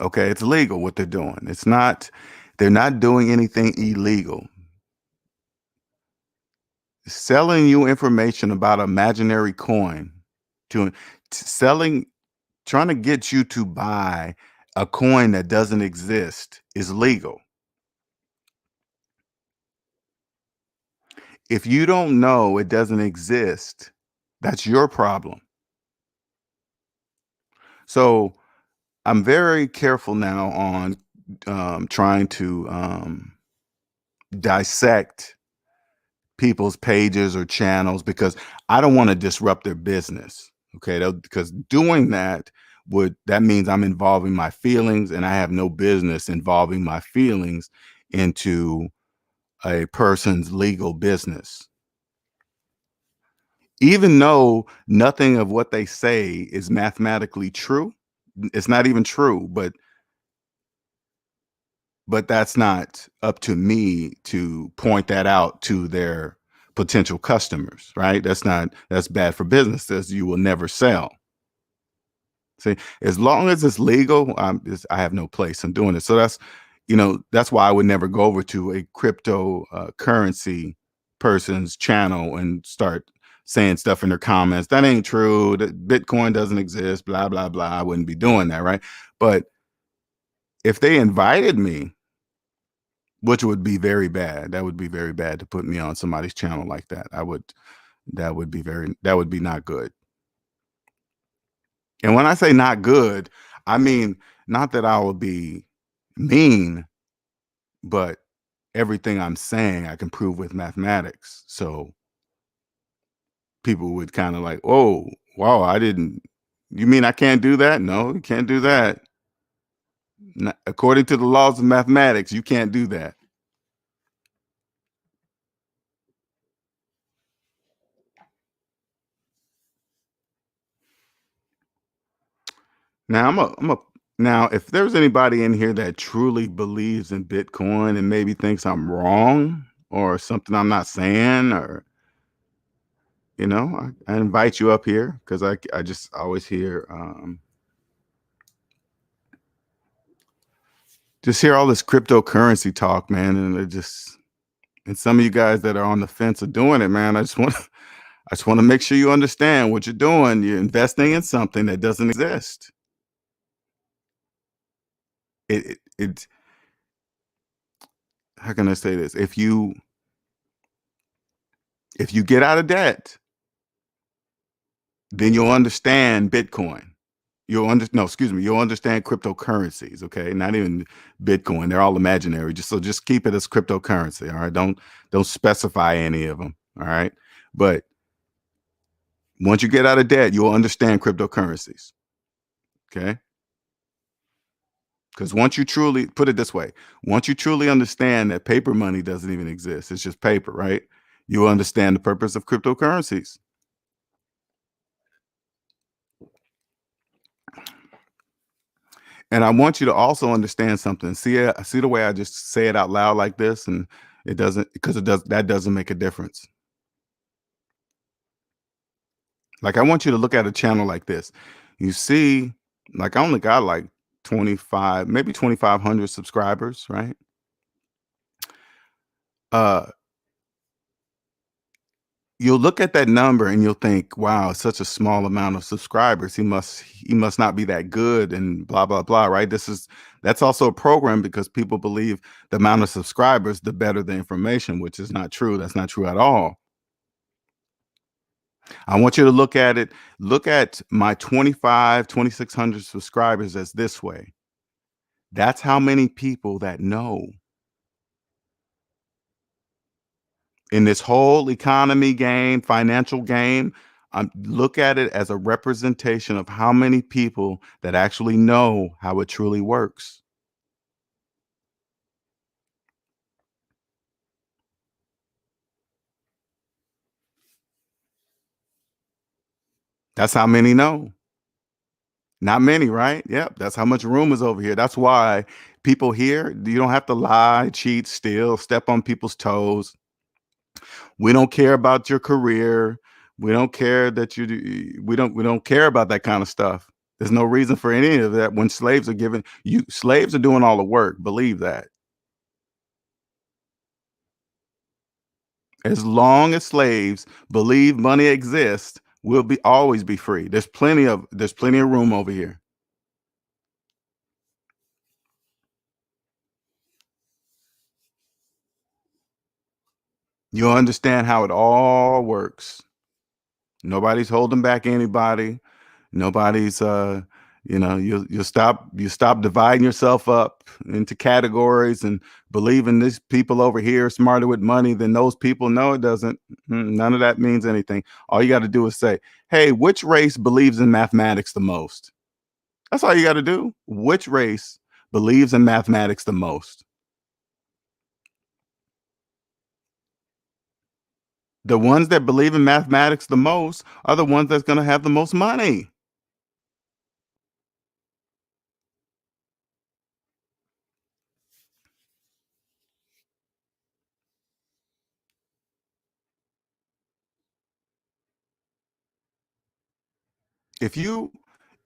[SPEAKER 1] Okay, it's legal what they're doing. They're not doing anything illegal. Selling you information about imaginary coin to selling, trying to get you to buy a coin that doesn't exist is legal. If you don't know it doesn't exist, that's your problem. So I'm very careful now on trying to dissect people's pages or channels because I don't want to disrupt their business. Okay, because doing that means I'm involving my feelings, and I have no business involving my feelings into a person's legal business. Even though nothing of what they say is mathematically true, it's not even true, but that's not up to me to point that out to their potential customers, right? That's bad for business. Says you will never sell. See, as long as it's legal, I have no place in doing it. So that's why I would never go over to a crypto currency person's channel and start saying stuff in their comments. That ain't true. That Bitcoin doesn't exist, blah, blah, blah. I wouldn't be doing that, right? But if they invited me, which would be very bad, that would be very bad to put me on somebody's channel like that. That would be not good. And when I say not good, I mean, not that I will be mean, but everything I'm saying I can prove with mathematics. So people would kind of like, oh, wow, you mean I can't do that? No, you can't do that. According to the laws of mathematics, you can't do that. Now, if there's anybody in here that truly believes in Bitcoin and maybe thinks I'm wrong or something I'm not saying, or I invite you up here because I just always hear all this cryptocurrency talk, man, and some of you guys that are on the fence of doing it, man, I just want to make sure you understand what you're doing. You're investing in something that doesn't exist. It how can I say this? If you get out of debt, then you'll understand Bitcoin. You'll understand cryptocurrencies, okay? Not even Bitcoin. They're all imaginary. Just keep it as cryptocurrency, all right? Don't specify any of them, all right? But once you get out of debt, you'll understand cryptocurrencies, okay? Because once you truly put it this way, once you truly understand that paper money doesn't even exist, it's just paper, right? You'll understand the purpose of cryptocurrencies. And I want you to also understand something. See the way I just say it out loud like this, and that doesn't make a difference. Like, I want you to look at a channel like this. You see, like, I only got like 25, maybe 2,500 subscribers, right? Uh, you'll look at that number and you'll think, wow, such a small amount of subscribers. He must not be that good and blah, blah, blah, right? That's also a program because people believe the amount of subscribers, the better the information, which is not true. That's not true at all. I want you to look at my 2,600 subscribers as this way. That's how many people that know. In this whole economy game, financial game, look at it as a representation of how many people that actually know how it truly works. That's how many know. Not many, right? Yep. That's how much room is over here. That's why people here, you don't have to lie, cheat, steal, step on people's toes. We don't care about your career. We don't care that we don't care about that kind of stuff. There's no reason for any of that when slaves are doing all the work. Believe that. As long as slaves believe money exists, we'll always be free. There's plenty of room over here. You'll understand how it all works. Nobody's holding back anybody. Nobody's you stop dividing yourself up into categories and believing these people over here are smarter with money than those people. No, it doesn't. None of that means anything. All you got to do is say, hey, which race believes in mathematics the most? That's all you got to do. Which race believes in mathematics the most? The ones that believe in mathematics the most are the ones that's going to have the most money. If you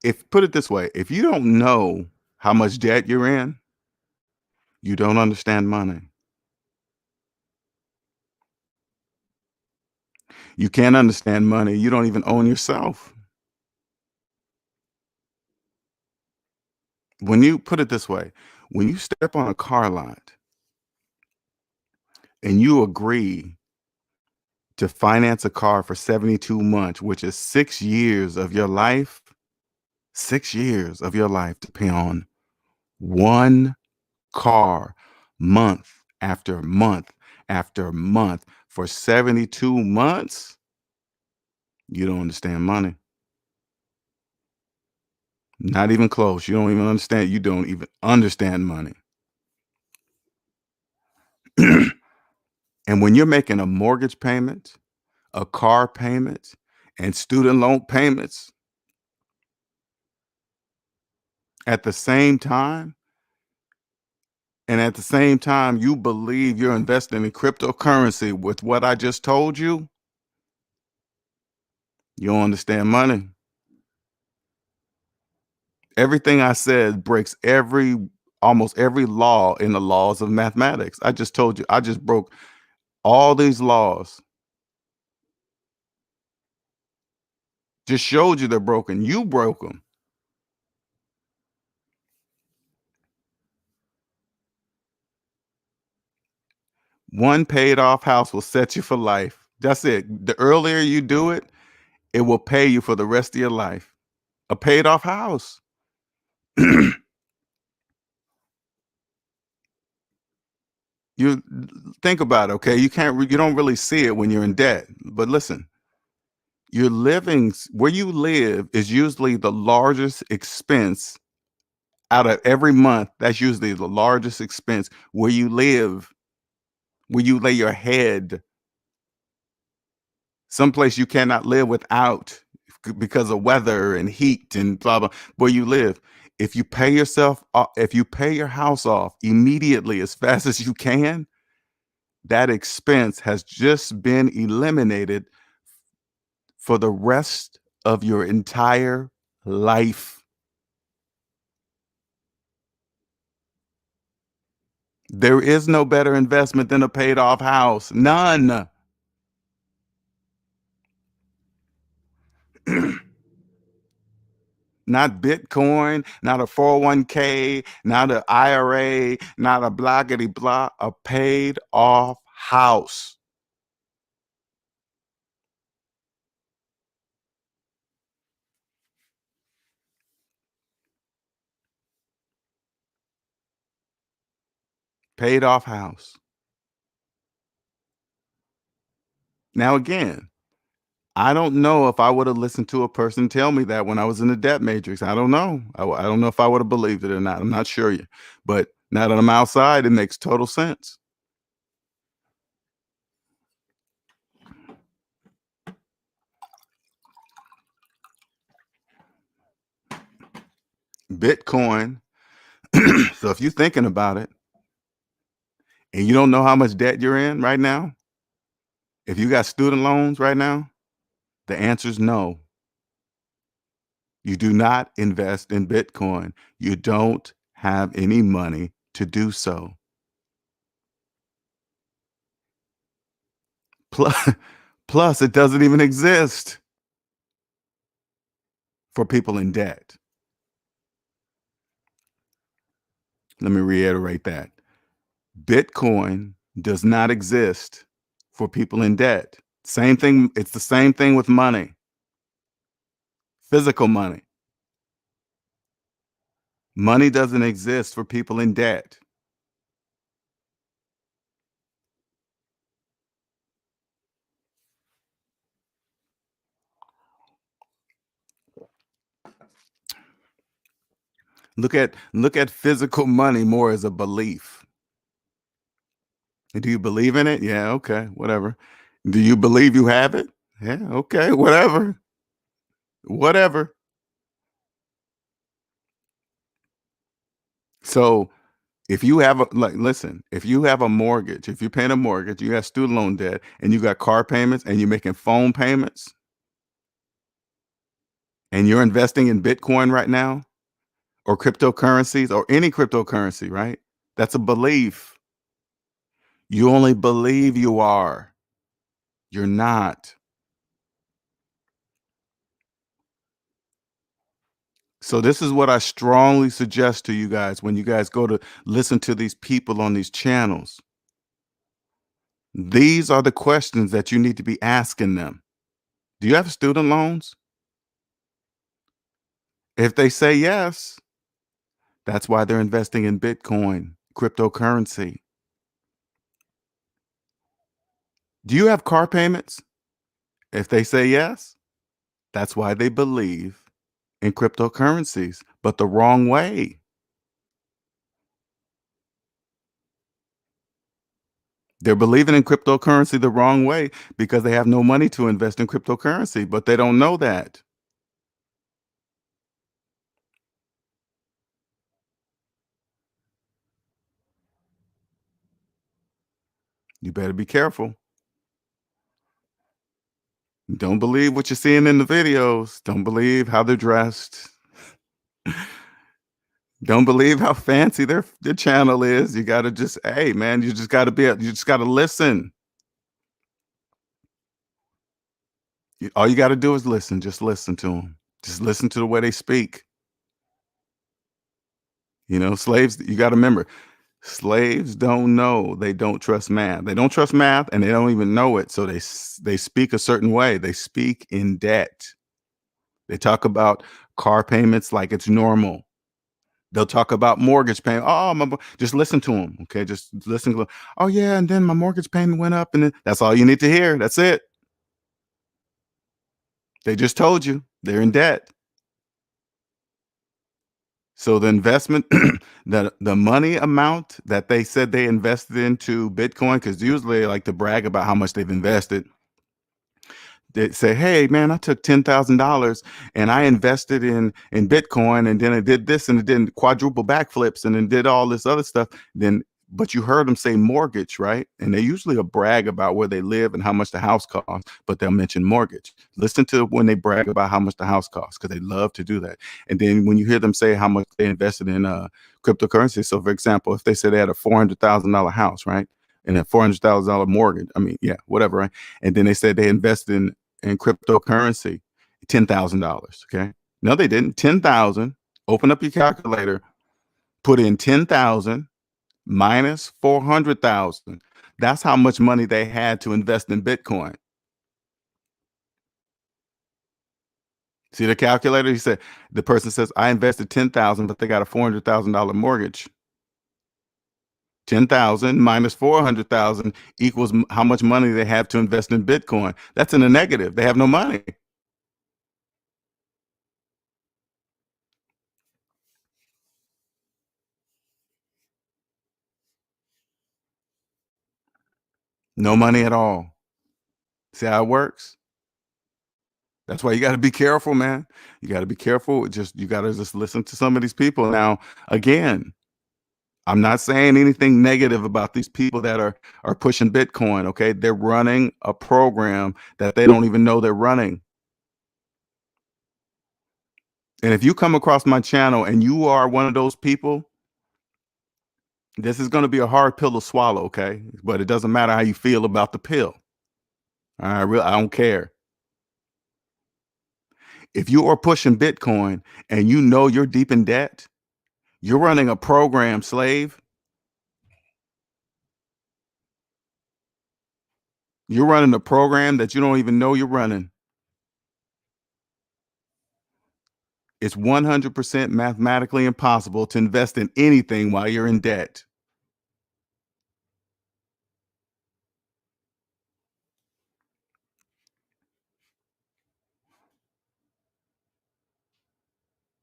[SPEAKER 1] if put it this way, if you don't know how much debt you're in, you don't understand money. You can't understand money. You don't even own yourself. When you put it this way, when you step on a car lot and you agree to finance a car for 72 months, which is 6 years of your life, 6 years of your life to pay on one car month after month after month for 72 months, you don't understand money. Not even close. You don't even understand. You don't even understand money. And when you're making a mortgage payment, a car payment, and student loan payments at the same time, and at the same time, you believe you're investing in cryptocurrency with what I just told you, you don't understand money. Everything I said breaks almost every law in the laws of mathematics. I just told you, I just broke all these laws. Just showed you they're broken. You broke them. One paid off house will set you for life. That's it. The earlier you do it, it will pay you for the rest of your life. A paid off house. You think about it, okay? You don't really see it when you're in debt. But listen, where you live is usually the largest expense out of every month. That's usually the largest expense where you live, where you lay your head, someplace you cannot live without because of weather and heat and blah blah. Where you live, if you pay your house off immediately as fast as you can, that expense has just been eliminated for the rest of your entire life. There is no better investment than a paid off house. None. Not Bitcoin, not a 401k, not an IRA, not a blockety blah, a paid off house. Paid off house. Now, again, I don't know if I would have listened to a person tell me that when I was in the debt matrix. I don't know. I don't know if I would have believed it or not. I'm not sure yet. But now that I'm outside, it makes total sense. Bitcoin. So if you're thinking about it and you don't know how much debt you're in right now, if you got student loans right now, the answer is no. You do not invest in Bitcoin. You don't have any money to do so. Plus, plus it doesn't even exist for people in debt. Let me reiterate that. Bitcoin does not exist for people in debt. Same thing. It's the same thing with money, physical money. Money doesn't exist for people in debt. Look at physical money more as a belief. Do you believe in it? Yeah, okay, whatever. Do you believe you have it? Yeah, okay, whatever. Whatever. So if you have listen, if you have a mortgage, if you're paying a mortgage, you have student loan debt, and you got car payments, and you're making phone payments, and you're investing in Bitcoin right now or cryptocurrencies or any cryptocurrency, right? That's a belief. You only believe you are. You're not. So this is what I strongly suggest to you guys when you guys go to listen to these people on these channels. These are the questions that you need to be asking them. Do you have student loans? If they say yes, that's why they're investing in Bitcoin, cryptocurrency. Do you have car payments? If they say yes, that's why they believe in cryptocurrencies, but the wrong way. They're believing in cryptocurrency the wrong way because they have no money to invest in cryptocurrency, but they don't know that. You better be careful. Don't believe what you're seeing in the videos. Don't believe how they're dressed. Don't believe how fancy their channel is. You gotta just, hey man, you just gotta you just gotta listen. All you gotta do is listen. Just listen to them. Just listen to the way they speak. You know, slaves, you gotta remember, slaves don't know. They don't trust math. They don't trust math and they don't even know it. So they speak a certain way. They speak in debt. They talk about car payments like it's normal. They'll talk about mortgage payment. Oh, just listen to them. Okay. Just listen to them. Oh, yeah. And then my mortgage payment went up. And that's all you need to hear. That's it. They just told you they're in debt. So the investment, the money amount that they said they invested into Bitcoin, because usually they like to brag about how much they've invested. They say, "Hey, man, I took $10,000 and I invested in Bitcoin, and then it did this, and it did quadruple backflips, and then did all this other stuff." Then, but you heard them say mortgage, right? And they usually will brag about where they live and how much the house costs, but they'll mention mortgage. Listen to when they brag about how much the house costs, because they love to do that. And then when you hear them say how much they invested in cryptocurrency, so for example, if they say they had a $400,000 house, right? And a $400,000 mortgage, I mean, yeah, whatever, right? And then they said they invested in cryptocurrency, $10,000. Okay. No, they didn't. 10,000. Open up your calculator, put in 10,000 minus 400,000. That's how much money they had to invest in Bitcoin. See the calculator? He said, the person says, I invested 10,000, but they got a $400,000 mortgage. 10,000 minus 400,000 equals how much money they have to invest in Bitcoin. That's in the negative. They have no money. No money at all. See how it works? That's why you got to be careful, man. You got to be careful. Just you got to just listen to some of these people. Now, again, I'm not saying anything negative about these people that are pushing Bitcoin. Okay, they're running a program that they don't even know they're running. And if you come across my channel and you are one of those people, this is going to be a hard pill to swallow. Okay, but it doesn't matter how you feel about the pill. I don't care. If you are pushing Bitcoin and you know you're deep in debt, you're running a program, slave. You're running a program that you don't even know you're running. It's 100% mathematically impossible to invest in anything while you're in debt.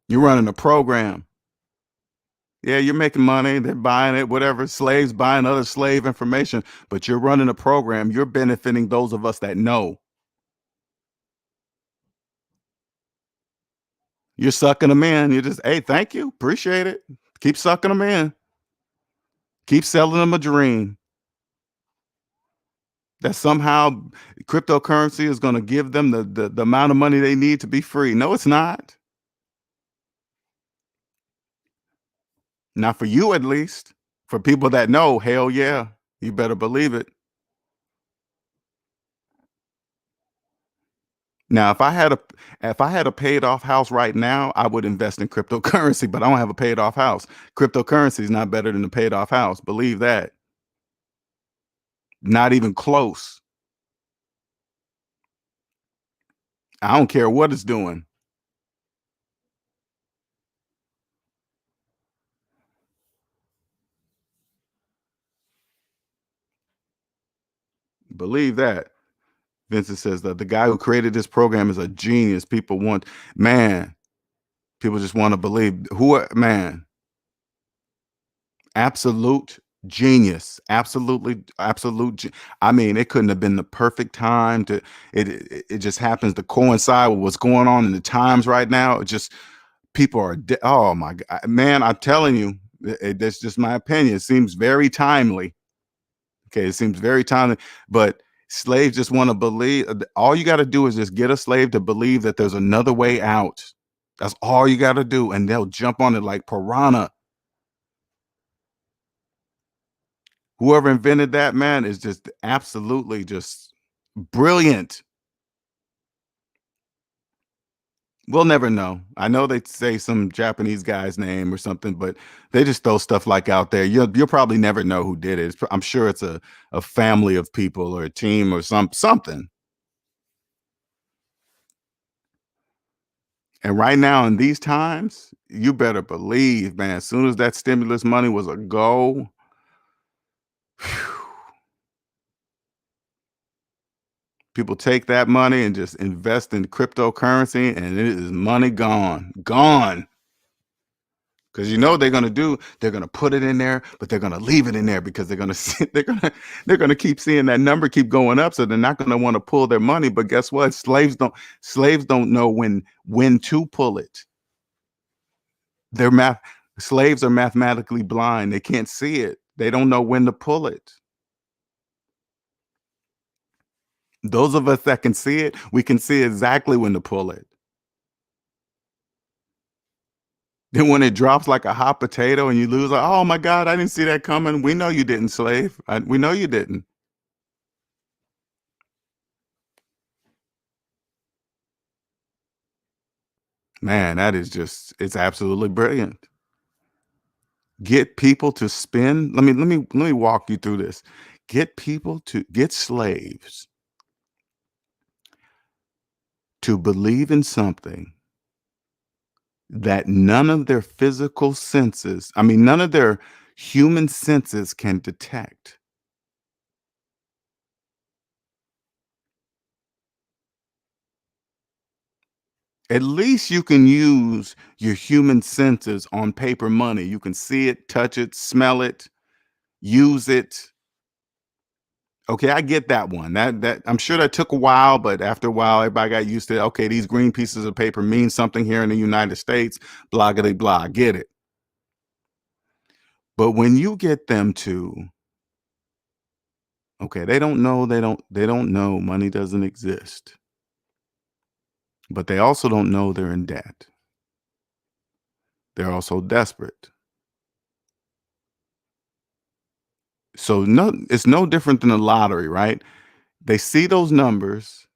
[SPEAKER 1] You're running a program. Yeah, you're making money. They're buying it, whatever. Slaves buying other slave information, but you're running a program. You're benefiting those of us that know. You're sucking them in. You're just, hey, thank you. Appreciate it. Keep sucking them in. Keep selling them a dream. that somehow cryptocurrency is going to give them the amount of money they need to be free. No, it's not. Not for you, at least. For people that know, hell yeah, you better believe it. Now, if I had a paid off house right now, I would invest in cryptocurrency, but I don't have a paid off house. Cryptocurrency is not better than a paid off house. Believe that. Not even close. I don't care what it's doing. Believe that. Vincent says that the guy who created this program is a genius. Man, people just want to believe man, absolute genius. Absolutely, I mean, it couldn't have been the perfect time to it just happens to coincide with what's going on in the times right now. It just people are oh my god, man, I'm telling you, that's just my opinion. It seems very timely. Okay, it seems very timely, but slaves just want to believe. All you got to do is just get a slave to believe that there's another way out. That's all you got to do, and they'll jump on it like piranha. Whoever invented that, man, is just absolutely just brilliant. We'll never know. I know they say some Japanese guy's name or something, but they just throw stuff like out there. You'll probably never know who did it. I'm sure it's a family of people or a team or something. And right now in these times, you better believe, man, as soon as that stimulus money was a go, people take that money and just invest in cryptocurrency, and it is money gone. Gone. Because you know they're gonna put it in there, but they're gonna leave it in there because they're gonna see, they're gonna keep seeing that number keep going up, so they're not gonna want to pull their money. But guess what? Slaves don't know when to pull it. They're math Slaves are mathematically blind. They can't see it. They don't know when to pull it. Those of us that can see it, we can see exactly when to pull it. Then when it drops like a hot potato and you lose, like, oh my God, I didn't see that coming. We know you didn't, slave. We know you didn't. Man, it's absolutely brilliant. Get people to spend. Let me walk you through this. Get slaves to believe in something that none of their physical senses, none of their human senses can detect. At least you can use your human senses on paper money. You can see it, touch it, smell it, use it. Okay, I get that one. That I'm sure that took a while, but after a while, everybody got used to it. Okay, these green pieces of paper mean something here in the United States. Blah, blah, blah. Get it. But when you get them to, okay, they don't know money doesn't exist, but they also don't know they're in debt. They're also desperate. So no, it's no different than a lottery, right? They see those numbers,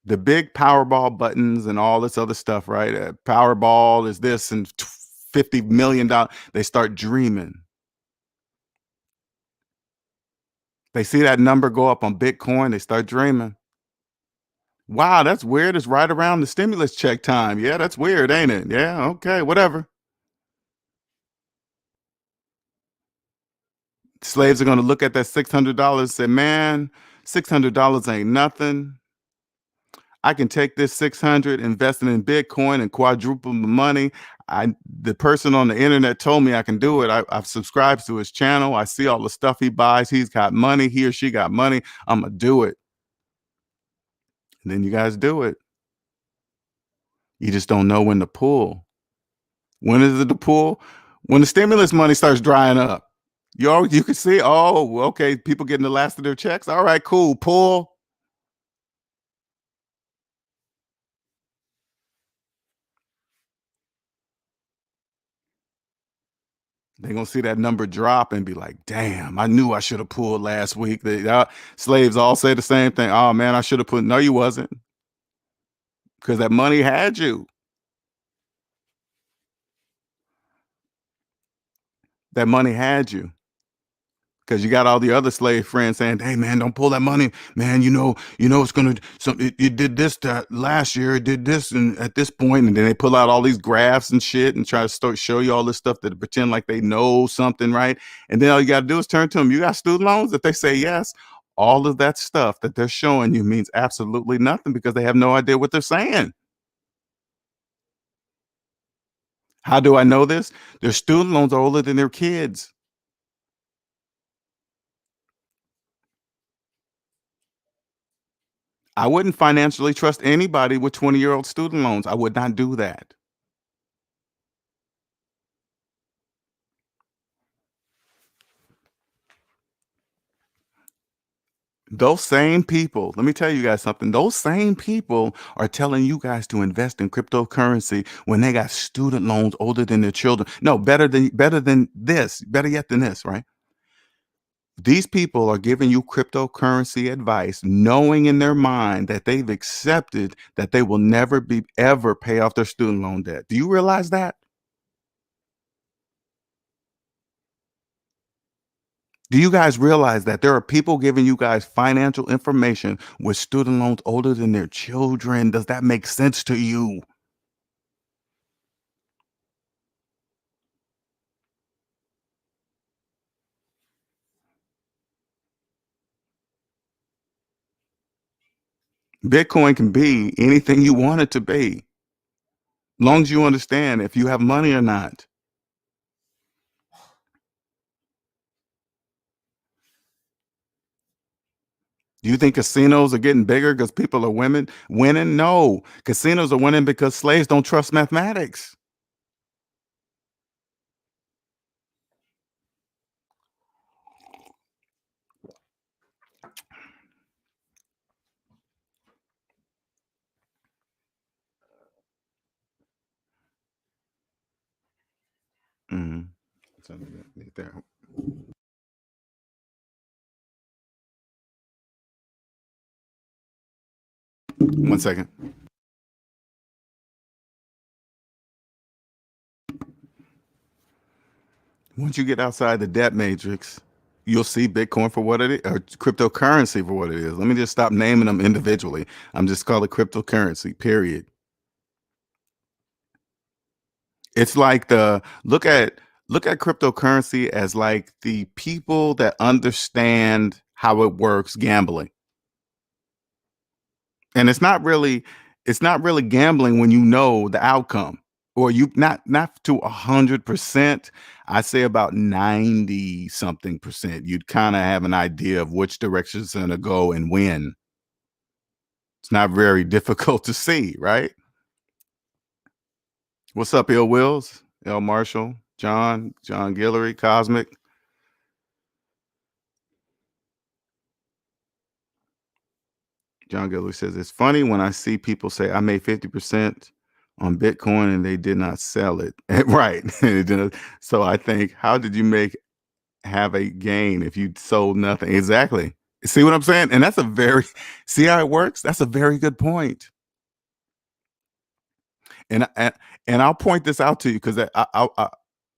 [SPEAKER 1] the big Powerball buttons and all this other stuff, right? Powerball is this and $50 million. They start dreaming. They see that number go up on Bitcoin. They start dreaming. Wow, that's weird. It's right around the stimulus check time. Yeah, that's weird, ain't it? Yeah, okay, whatever. Slaves are going to look at that $600 and say, man, $600 ain't nothing. I can take this 600, invest it in Bitcoin and quadruple the money. The person on the internet told me I can do it. I've subscribed to his channel. I see all the stuff he buys. He's got money. He or she got money. I'm going to do it. And then you guys do it. You just don't know when to pull. When is it to pull? When the stimulus money starts drying up. You can see, oh, okay, people getting the last of their checks. All right, cool. Pull. They're gonna see that number drop and be like, damn, I knew I should have pulled last week. Slaves all say the same thing. Oh man, I should have put. No, you wasn't, because that money had you. That money had you. Because you got all the other slave friends saying, "Hey man, don't pull that money, man. It's gonna. It did this that last year. It did this, and at this point, and then they pull out all these graphs and shit and try to start show you all this stuff that pretend like they know something, right? And then all you got to do is turn to them. You got student loans? If they say yes, all of that stuff that they're showing you means absolutely nothing because they have no idea what they're saying. How do I know this? Their student loans are older than their kids. I wouldn't financially trust anybody with 20-year-old student loans. I would not do that. Those same people, let me tell you guys something. Those same people are telling you guys to invest in cryptocurrency when they got student loans older than their children. No, better than this, better yet than this, right? These people are giving you cryptocurrency advice, knowing in their mind that they've accepted that they will never be ever pay off their student loan debt. Do you realize that? Do you guys realize that there are people giving you guys financial information with student loans older than their children? Does that make sense to you? Bitcoin can be anything you want it to be, long as you understand if you have money or not. Do you think casinos are getting bigger because people are women winning? No, casinos are winning because slaves don't trust mathematics. Mhm. So, there. 1 second. Once you get outside the debt matrix, you'll see Bitcoin for what it is, or cryptocurrency for what it is. Let me just stop naming them individually. I'm just call it cryptocurrency, period. It's like the look at cryptocurrency as like the people that understand how it works gambling. And it's not really gambling when you know the outcome. Or you not to 100%. I say about 90 something percent. You'd kind of have an idea of which direction it's gonna go and when. It's not very difficult to see, right? What's up, Ill Wills? L Marshall, John Guillory, Cosmic. John Gilley says, it's funny when I see people say, I made 50% on Bitcoin and they did not sell it. Right. So I think, how did you have a gain if you sold nothing? Exactly. See what I'm saying? And that's a very, see how it works? That's a very good point. And I'll point this out to you because I'll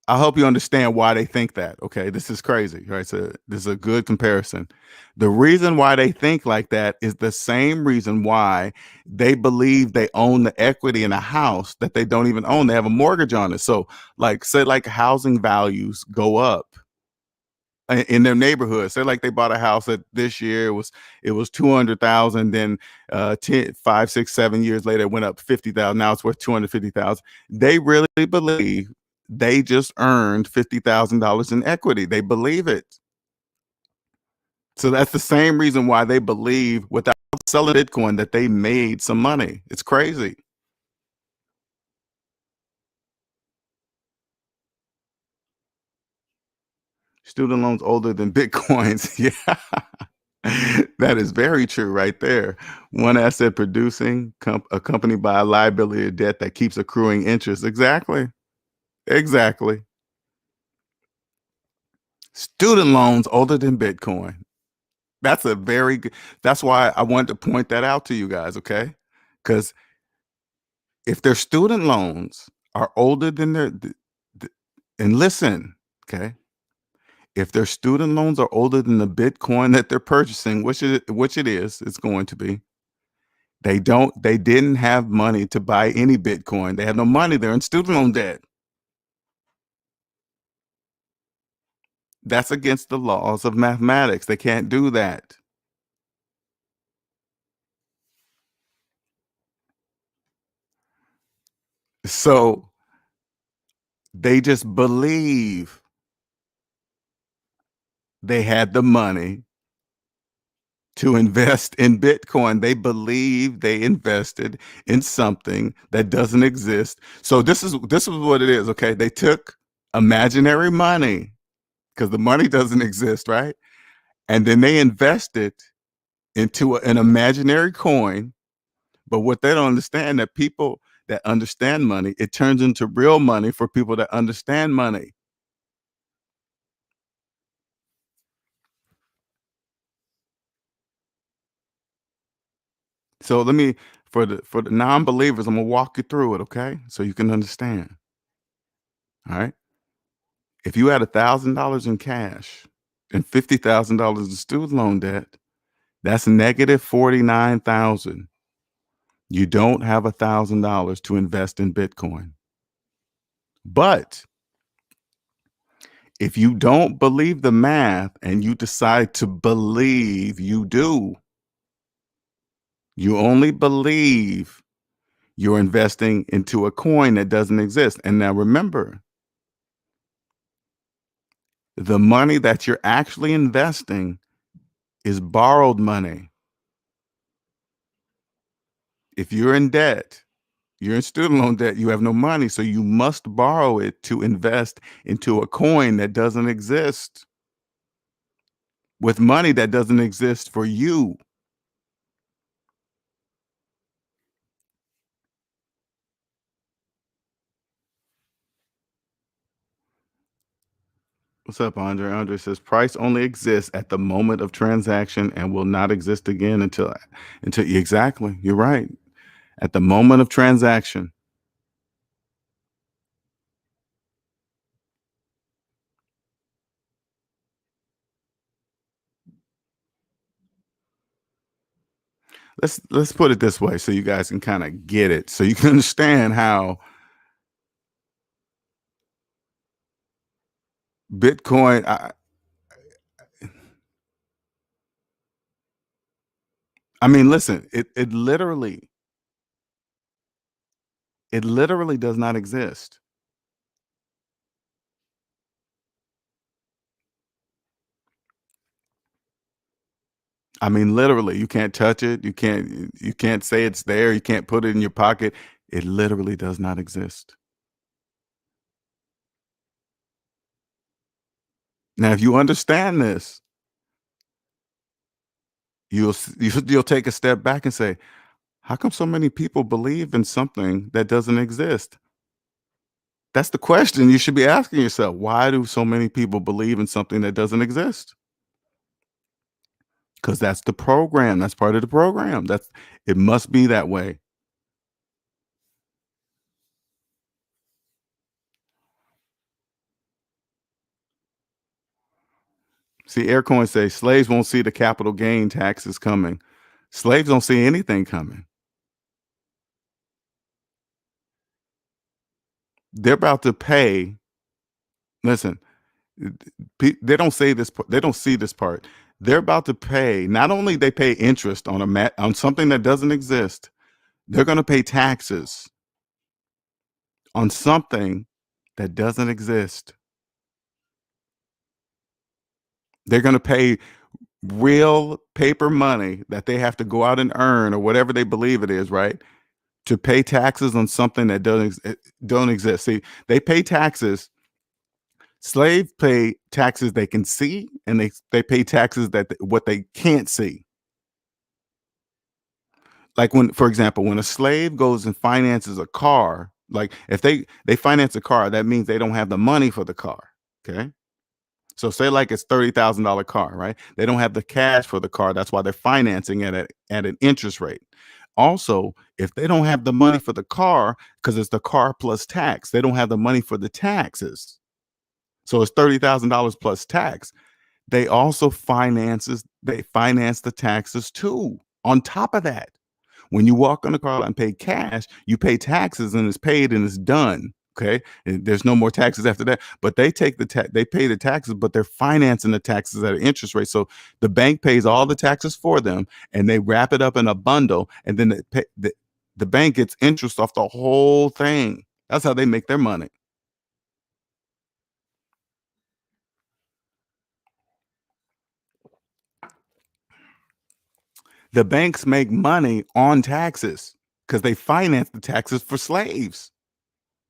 [SPEAKER 1] help you understand why they think that. Okay, this is crazy, right? So this is a good comparison. The reason why they think like that is the same reason why they believe they own the equity in a house that they don't even own. They have a mortgage on it. So, like, say, like housing values go up in their neighborhood. Say like they bought a house that this year it was 200,000. Then 10, 5, 6, 7 years later, it went up 50,000. Now it's worth 250,000. They really believe they just earned $50,000 in equity. They believe it. So that's the same reason why they believe without selling Bitcoin that they made some money. It's crazy. Student loans older than Bitcoins. Yeah. That is very true right there. One asset producing, accompanied by a liability of debt that keeps accruing interest. Exactly. Exactly. Student loans older than Bitcoin. That's a very good, that's why I wanted to point that out to you guys, okay? Because if their student loans are older than and listen, okay? If their student loans are older than the Bitcoin that they're purchasing, which it is, it's going to be, they didn't have money to buy any Bitcoin. They have no money. They're in student loan debt. That's against the laws of mathematics. They can't do that. So they just believe they had the money to invest in Bitcoin. They believe they invested in something that doesn't exist. So this is what it is, okay? They took imaginary money because the money doesn't exist, right? And then they invested into an imaginary coin. But what they don't understand, that people that understand money, it turns into real money for people that understand money. So let me, for the non-believers, I'm gonna walk you through it, okay? So you can understand. All right. If you had $1,000 in cash and $50,000 in student loan debt, that's negative 49,000. You don't have $1,000 to invest in Bitcoin. But if you don't believe the math and you decide to believe you do, you only believe you're investing into a coin that doesn't exist. And now remember, the money that you're actually investing is borrowed money. If you're in debt, you're in student loan debt, you have no money, so you must borrow it to invest into a coin that doesn't exist with money that doesn't exist for you. What's up, Andre? Andre says price only exists at the moment of transaction and will not exist again until exactly. You're right. At the moment of transaction. Let's put it this way so you guys can kind of get it. So you can understand how Bitcoin I mean, listen, it literally does not exist. I mean, literally, you can't touch it. You can't say it's there. You can't put it in your pocket. It literally does not exist. Now, if you understand this, you'll take a step back and say, how come so many people believe in something that doesn't exist? That's the question you should be asking yourself. Why do so many people believe in something that doesn't exist? Because that's the program. That's part of the program. It must be that way. See, Aircoin says slaves won't see the capital gain taxes coming. Slaves don't see anything coming. They're about to pay. Listen, they don't say this. They don't see this part. They're about to pay. Not only they pay interest on on something that doesn't exist, they're going to pay taxes on something that doesn't exist. They're going to pay real paper money that they have to go out and earn or whatever they believe it is, right? To pay taxes on something that don't exist. See, they pay taxes Slaves pay taxes they can see, and they pay taxes that what they can't see. Like when, for example, when a slave goes and finances a car, like if they finance a car, that means they don't have the money for the car. Okay. So say like it's $30,000 car, right? They don't have the cash for the car. That's why they're financing it at an interest rate. Also, if they don't have the money for the car, because it's the car plus tax, they don't have the money for the taxes. So it's $30,000 plus tax. They finance the taxes too. On top of that, when you walk on the car lot and pay cash, you pay taxes and it's paid and it's done. Okay, and there's no more taxes after that. But they they pay the taxes, but they're financing the taxes at an interest rate. So the bank pays all the taxes for them, and they wrap it up in a bundle, and then the bank gets interest off the whole thing. That's how they make their money. The banks make money on taxes because they finance the taxes for slaves.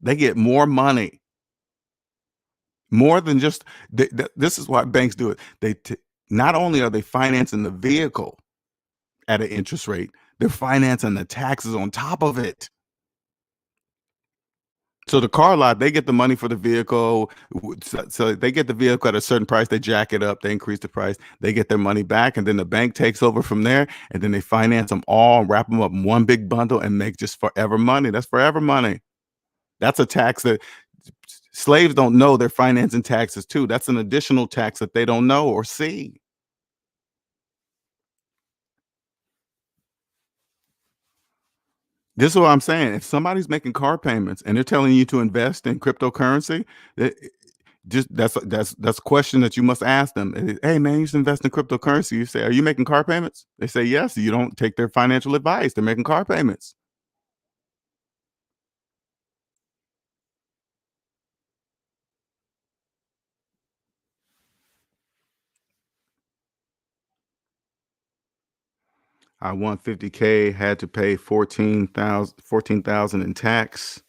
[SPEAKER 1] They get more money, more than just this is why banks do it. Not only are they financing the vehicle at an interest rate, they're financing the taxes on top of it. So the car lot, they get the money for the vehicle. So they get the vehicle at a certain price. They jack it up. They increase the price. They get their money back, and then the bank takes over from there. And then they finance them all, wrap them up in one big bundle, and make just forever money. That's forever money. That's a tax that slaves don't know they're financing taxes too. That's an additional tax that they don't know or see. This is what I'm saying. If somebody's making car payments and they're telling you to invest in cryptocurrency, that just that's a question that you must ask them. Hey man, you should invest in cryptocurrency. You say, are you making car payments? They say yes. You don't take their financial advice. They're making car payments. I won 50K, had to pay 14,000 in tax.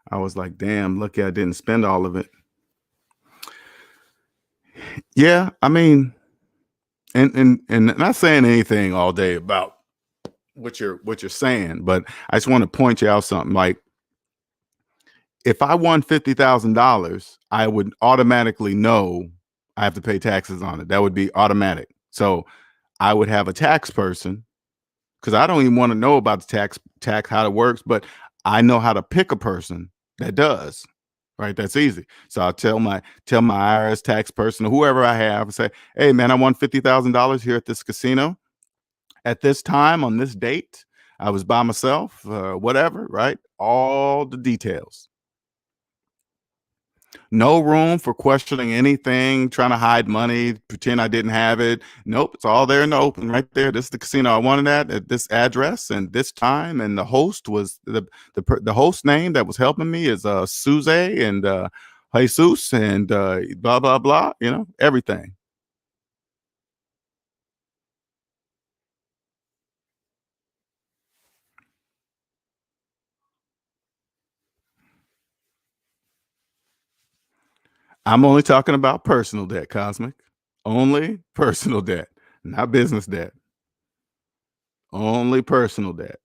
[SPEAKER 1] I was like, damn, lucky I didn't spend all of it. Yeah, I mean, and not saying anything all day about what you're saying, but I just want to point you out something. Like if I won $50,000, I would automatically know I have to pay taxes on it. That would be automatic. So I would have a tax person, because I don't even want to know about the tax how it works, but I know how to pick a person that does. Right, that's easy. So I'll tell my IRS tax person or whoever I have and say, "Hey, man, I won $50,000 here at this casino at this time on this date. I was by myself, whatever." Right, all the details. No room for questioning anything, trying to hide money, pretend I didn't have it. Nope, it's all there in the open right there. This is the casino I wanted at this address and this time. And the host was the host name that was helping me is Suze and Jesus and blah blah blah. Everything. I'm only talking about personal debt, Cosmic. Only personal debt, not business debt. Only personal debt.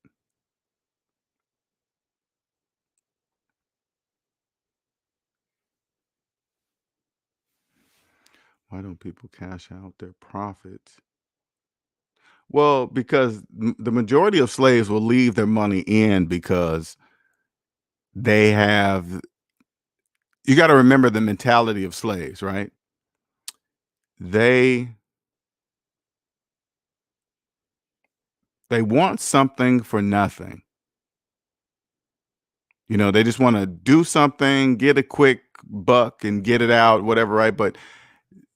[SPEAKER 1] Why don't people cash out their profits? Well, because the majority of slaves will leave their money in because they have you got to remember the mentality of slaves, right? They they want something for nothing. They just want to do something, get a quick buck and get it out, whatever, right? But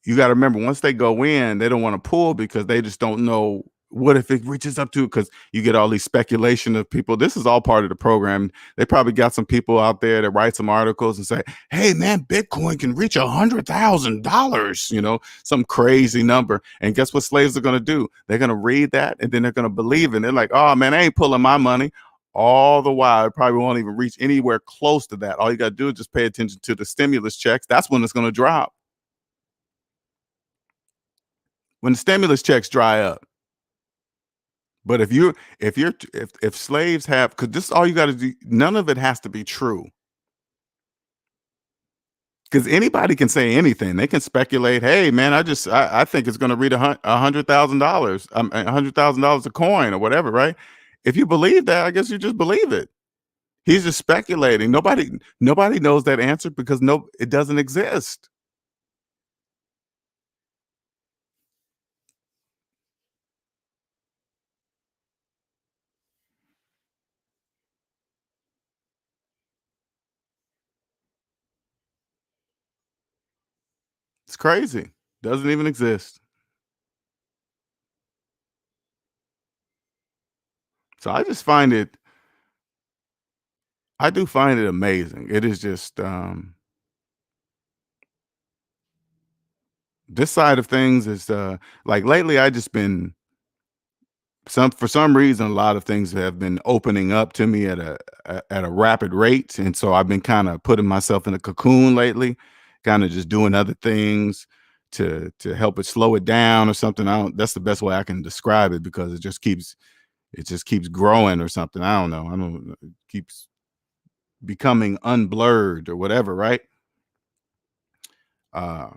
[SPEAKER 1] you got to remember, once they go in, they don't want to pull because they just don't know what if it reaches up to, because you get all these speculation of people. This is all part of the program. They probably got some people out there that write some articles and say, hey man, Bitcoin can reach $100,000, some crazy number. And guess what slaves are going to do? They're going to read that and then they're going to believe it. And they're like, oh man, I ain't pulling my money. all the while. It probably won't even reach anywhere close to that. All you got to do is just pay attention to the stimulus checks. That's when it's going to drop. When the stimulus checks dry up. But if slaves have, because this is all you got to do, none of it has to be true. Because anybody can say anything. They can speculate. Hey, man, I think it's going to read $100,000, $100,000 a coin or whatever, right? If you believe that, I guess you just believe it. He's just speculating. Nobody knows that answer because it doesn't exist. It's crazy. Doesn't even exist. So I do find it amazing. It is just this side of things is like lately I just been for some reason a lot of things have been opening up to me at a rapid rate, and so I've been kind of putting myself in a cocoon lately, kind of just doing other things to help it slow it down or something. I don't That's the best way I can describe it because it just keeps growing or something. I don't know. I don't It keeps becoming unblurred or whatever, right? Uh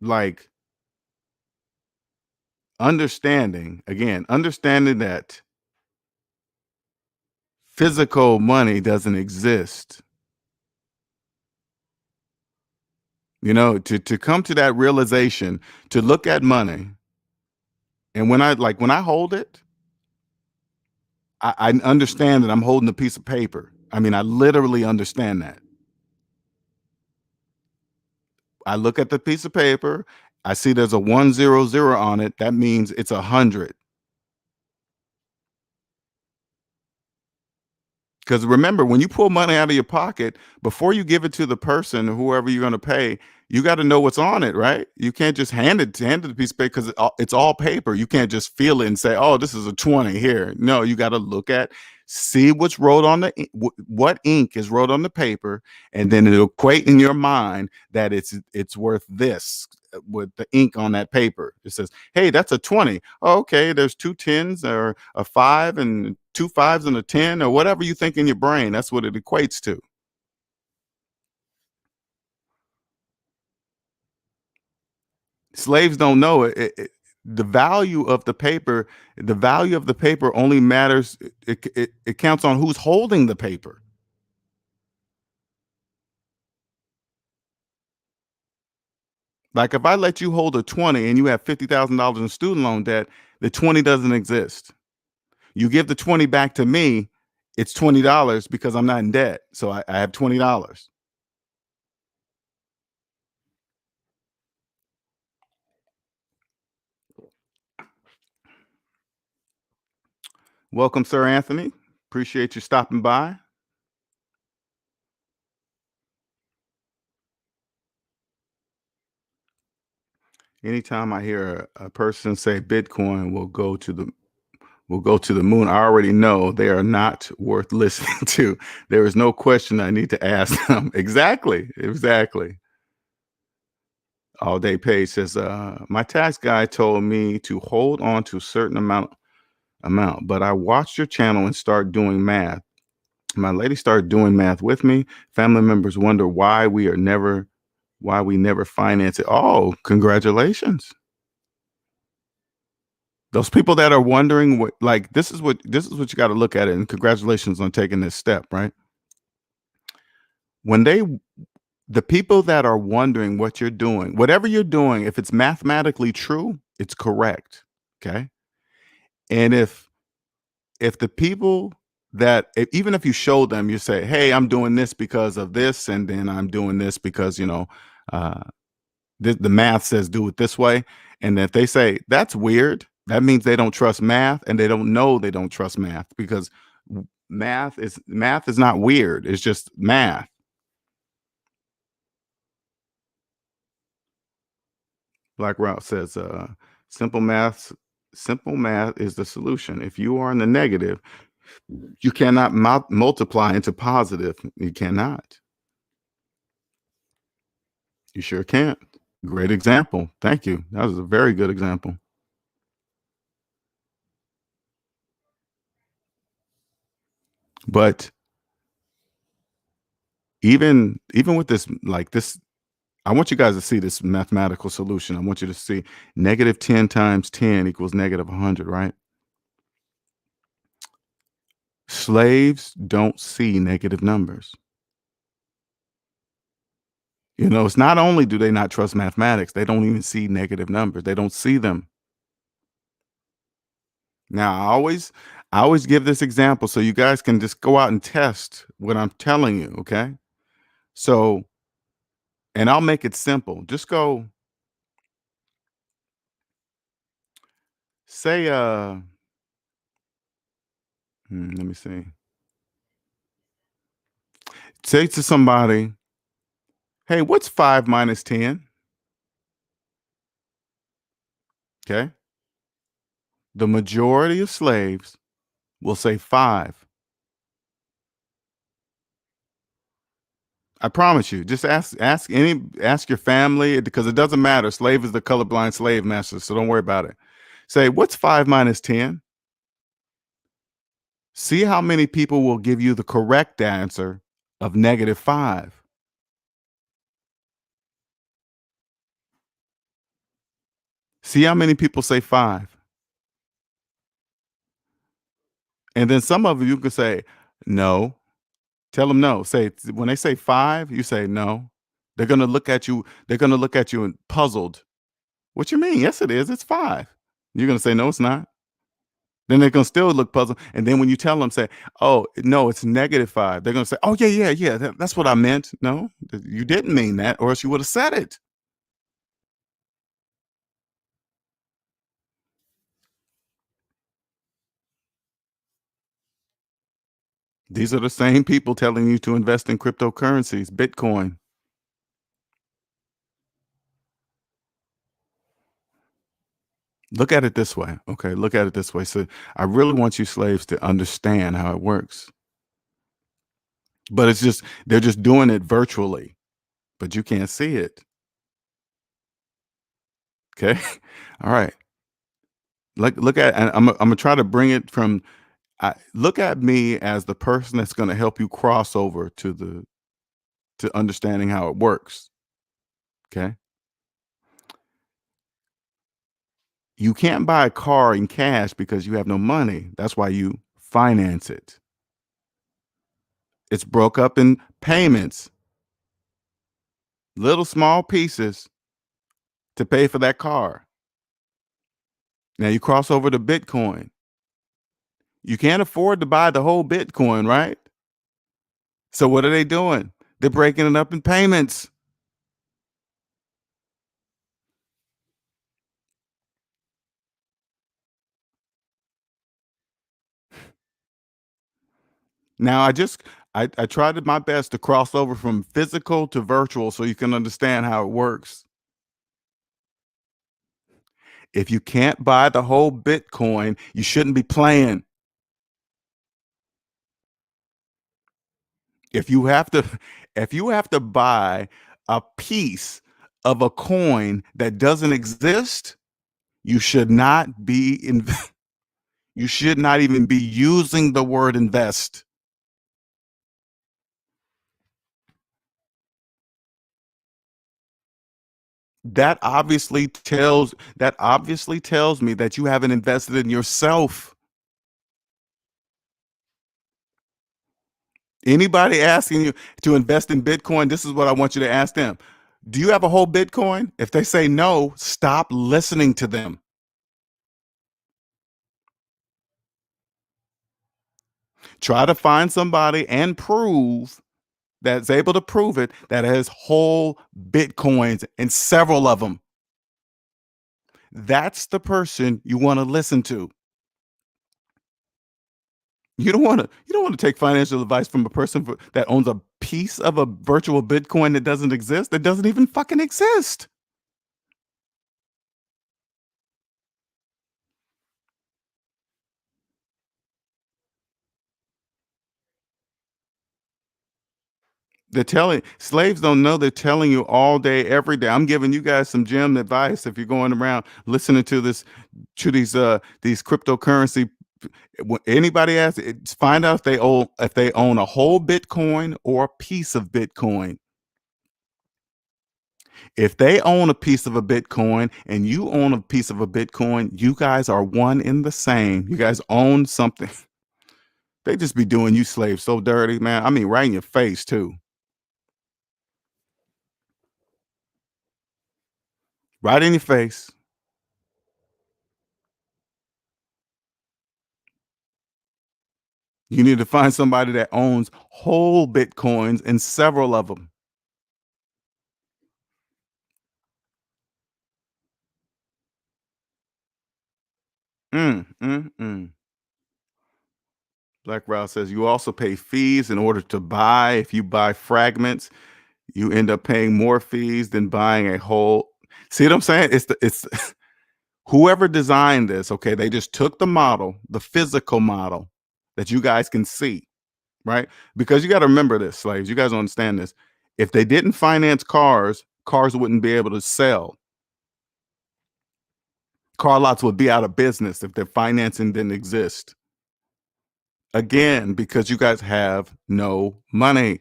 [SPEAKER 1] like understanding that physical money doesn't exist. To come to that realization, to look at money, and when I hold it, I understand that I'm holding a piece of paper. I mean, I literally understand that. I look at the piece of paper, I see there's a 100 on it. That means it's 100. Because remember, when you pull money out of your pocket, before you give it to the person, whoever you're going to pay, you got to know what's on it, right? You can't just hand it the piece of paper because it's all paper. You can't just feel it and say, "Oh, this is a 20 here." No, you got to see what's wrote on what ink is wrote on the paper, and then it'll equate in your mind that it's worth this with the ink on that paper. It says, "Hey, that's a 20. Oh, okay, there's two tens or a 5 and two fives and a 10," or whatever you think in your brain. That's what it equates to. Slaves don't know the value of the paper only matters. It counts on who's holding the paper. Like if I let you hold a 20 and you have $50,000 in student loan debt, the 20 doesn't exist. You give the 20 back to me, it's $20 because I'm not in debt. So I have $20. Welcome, Sir Anthony. Appreciate you stopping by. Anytime I hear a person say Bitcoin will go to the moon, I already know they are not worth listening to. There is no question I need to ask them. Exactly. Exactly. All day page says, my tax guy told me to hold on to a certain amount, but I watched your channel and start doing math. My lady started doing math with me. Family members wonder why we never finance it. Oh, congratulations. Those people that are wondering this is what you got to look at it. And congratulations on taking this step, right? When the people that are wondering what you're doing, whatever you're doing, if it's mathematically true, it's correct. Okay. And if the people even if you show them, you say, "Hey, I'm doing this because of this, and then I'm doing this because uh, the math says do it this way," and if they say that's weird, that means they don't trust math, and they don't trust math because math is not weird. It's just math. Black Route says, simple math Simple math is the solution. If you are in the negative, you cannot multiply into positive. You cannot. You sure can't. Great example. Thank you. That was a very good example. But even with this, like this, I want you guys to see this mathematical solution. I want you to see negative 10 times 10 equals negative 100, right? Slaves don't see negative numbers. You know, it's not only do they not trust mathematics, they don't even see negative numbers. They don't see them. Now, I always give this example so you guys can just go out and test what I'm telling you, okay? So, and I'll make it simple. Just go say let me see. Say to somebody, "Hey, what's 5 minus 10?" Okay? The majority of slaves will say 5. I promise you. Just ask your family because it doesn't matter. Slave is the colorblind slave master, so don't worry about it. Say, "What's 5 minus 10?" See how many people will give you the correct answer of negative 5. See how many people say 5. And then some of you can say, "No." Tell them no. Say when they say 5, you say, "No." They're gonna look at you. They're gonna look at you and puzzled. What you mean? Yes, it is. It's 5. You're gonna say, "No, it's not." Then they're gonna still look puzzled. And then when you tell them, say, "Oh, no, it's negative 5." They're gonna say, "Oh, yeah, yeah, yeah. That's what I meant." No, you didn't mean that, or else you would have said it. These are the same people telling you to invest in cryptocurrencies, Bitcoin. Look at it this way. Okay, look at it this way. So I really want you slaves to understand how it works. But it's just they're just doing it virtually, but you can't see it. Okay. All right. Look at and I'm gonna try to bring it from look at me as the person that's gonna help you cross over to understanding how it works. Okay. You can't buy a car in cash because you have no money. That's why you finance it. It's broke up in payments, little small pieces to pay for that car. Now you cross over to Bitcoin. You can't afford to buy the whole Bitcoin, right? So what are they doing? They're breaking it up in payments. Now I tried my best to cross over from physical to virtual so you can understand how it works. If you can't buy the whole Bitcoin, you shouldn't be playing. If you have to if you have to buy a piece of a coin that doesn't exist, you should not be in you should not even be using the word invest. That obviously tells me that you haven't invested in yourself. Anybody asking you to invest in Bitcoin, this is what I want you to ask them. Do you have a whole Bitcoin? If they say no, stop listening to them. Try to find somebody and prove that's able to prove it that has whole Bitcoins and several of them. That's the person you want to listen to. You don't want to take financial advice from a person that owns a piece of a virtual Bitcoin that doesn't exist, that doesn't even fucking exist. They're telling slaves don't know, they're telling you all day, every day. I'm giving you guys some gem advice if you're going around listening to this to these cryptocurrency. Anybody asks, find out if they own a whole Bitcoin or a piece of Bitcoin. If they own a piece of a Bitcoin and you own a piece of a Bitcoin, you guys are one in the same. You guys own something. They just be doing you slaves so dirty, man. I mean, right in your face too. Right in your face. You need to find somebody that owns whole Bitcoins and several of them. Mm. Black Rouse says you also pay fees in order to buy. If you buy fragments, you end up paying more fees than buying a whole. See what I'm saying? It's whoever designed this. Okay, they just took the model, the physical model that you guys can see, right? Because you got to remember this, slaves. You guys don't understand this. If they didn't finance cars, cars wouldn't be able to sell. Car lots would be out of business if their financing didn't exist. Again, because you guys have no money.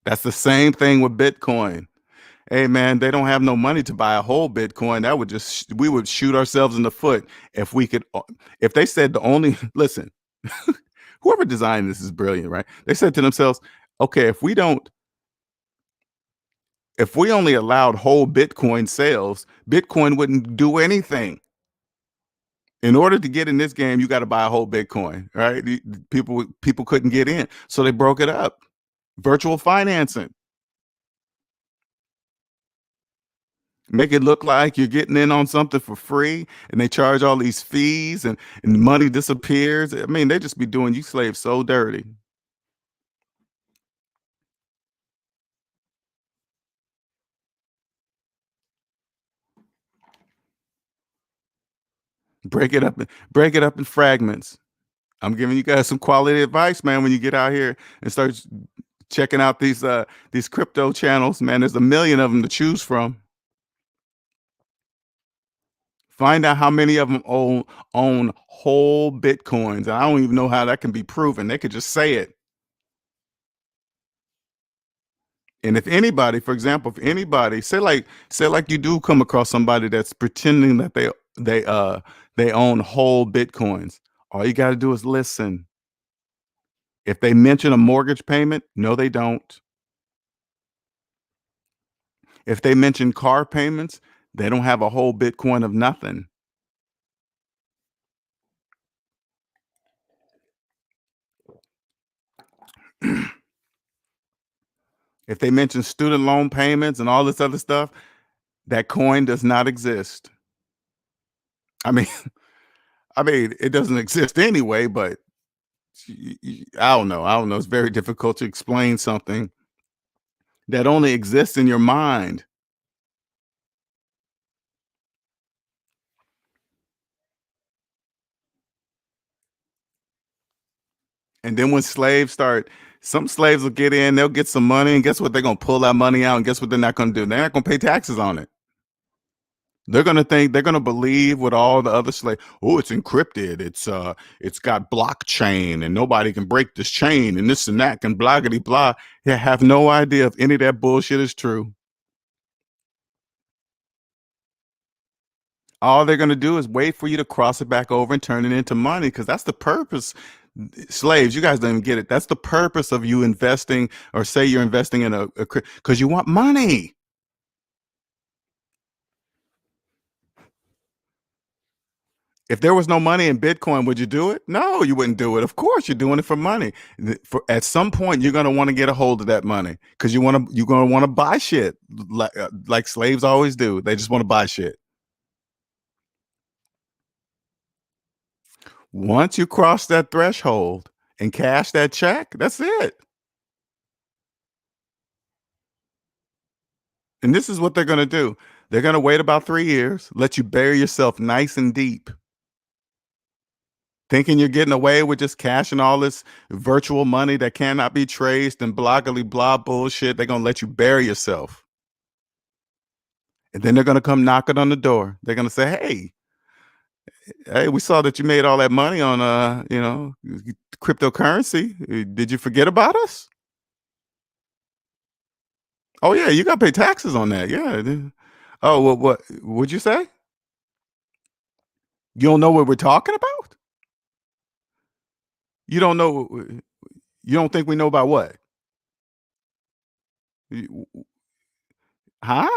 [SPEAKER 1] That's the same thing with Bitcoin. Hey man, they don't have no money to buy a whole Bitcoin. That would just we would shoot ourselves in the foot if we could. If they said the only listen, whoever designed this is brilliant, right? They said to themselves, okay, if we only allowed whole Bitcoin sales, Bitcoin wouldn't do anything. In order to get in this game, you got to buy a whole Bitcoin, right? People couldn't get in, so they broke it up. Virtual financing, make it look like you're getting in on something for free, and they charge all these fees, and money disappears. I mean, they just be doing you slaves so dirty. Break it up in fragments. I'm giving you guys some quality advice, man. When you get out here and start checking out these crypto channels, man, there's a million of them to choose from. Find out how many of them own whole Bitcoins. And I don't even know how that can be proven. They could just say it. And if anybody, for example, if anybody say like you do come across somebody that's pretending that they own whole Bitcoins, all you got to do is listen. If they mention a mortgage payment, no, they don't. If they mention car payments, they don't have a whole Bitcoin of nothing. If they mention student loan payments and all this other stuff, that coin does not exist. I mean, I mean, it doesn't exist anyway, but I don't know. I don't know. It's very difficult to explain something that only exists in your mind. And then when slaves start, some slaves will get in, they'll get some money, and guess what? They're gonna pull that money out, and guess what they're not gonna do? They're not gonna pay taxes on it. They're gonna believe what all the other slaves. Oh, it's encrypted. It's got blockchain, and nobody can break this chain, and this and that can bloggity blah. They have no idea if any of that bullshit is true. All they're gonna do is wait for you to cross it back over and turn it into money, because that's the purpose. Slaves, you guys don't even get it. That's the purpose of you investing, or say you're investing in because you want money. If there was no money in Bitcoin, would you do it? No, you wouldn't do it. Of course, you're doing it for money. For at some point, you're gonna want to get a hold of that money because you're gonna want to buy shit like slaves always do. They just want to buy shit. Once you cross that threshold and cash that check, that's it. And this is what they're gonna do. They're gonna wait about 3 years, let you bury yourself nice and deep. thinking you're getting away with just cashing all this virtual money that cannot be traced and bloggily blah bullshit. They're gonna let you bury yourself. And then they're gonna come knocking on the door. They're gonna say, hey, we saw that you made all that money on cryptocurrency. Did you forget about us? Oh yeah, you gotta pay taxes on that. Yeah. Oh, well, what would you say? You don't know what we're talking about? You don't know. You don't think we know about what? You- Huh?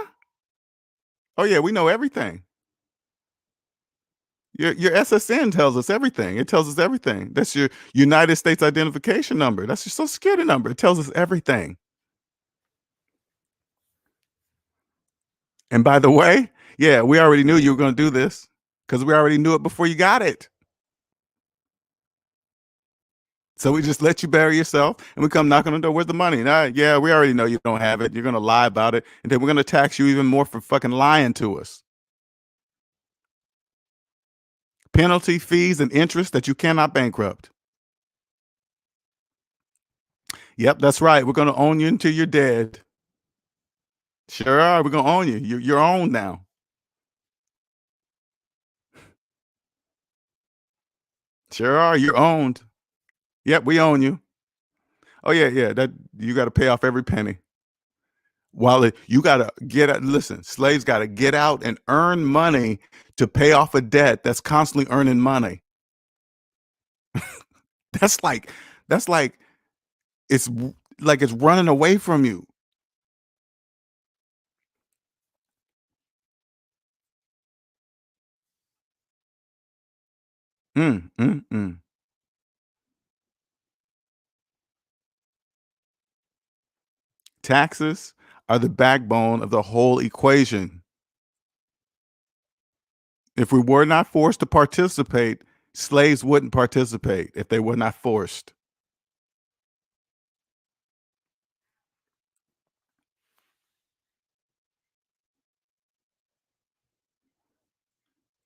[SPEAKER 1] Oh yeah, we know everything. Your SSN tells us everything. It tells us everything. That's your United States identification number. That's your social security number. It tells us everything. And by the way, yeah, we already knew you were going to do this because we already knew it before you got it. So we just let you bury yourself and we come knocking on the door. Where's the money? Nah, yeah, we already know you don't have it. You're going to lie about it. And then we're going to tax you even more for fucking lying to us. Penalty, fees, and interest that you cannot bankrupt. Yep, that's right. We're going to own you until you're dead. Sure are. We're going to own you. You're owned now. Sure are. You're owned. Yep, we own you. Oh yeah, yeah. That you got to pay off every penny. You got to get out. Listen, slaves got to get out and earn money to pay off a debt that's constantly earning money. That's like that's like it's like it's running away from you. Mm, mm, mm. Taxes are the backbone of the whole equation. If we were not forced to participate, slaves wouldn't participate if they were not forced.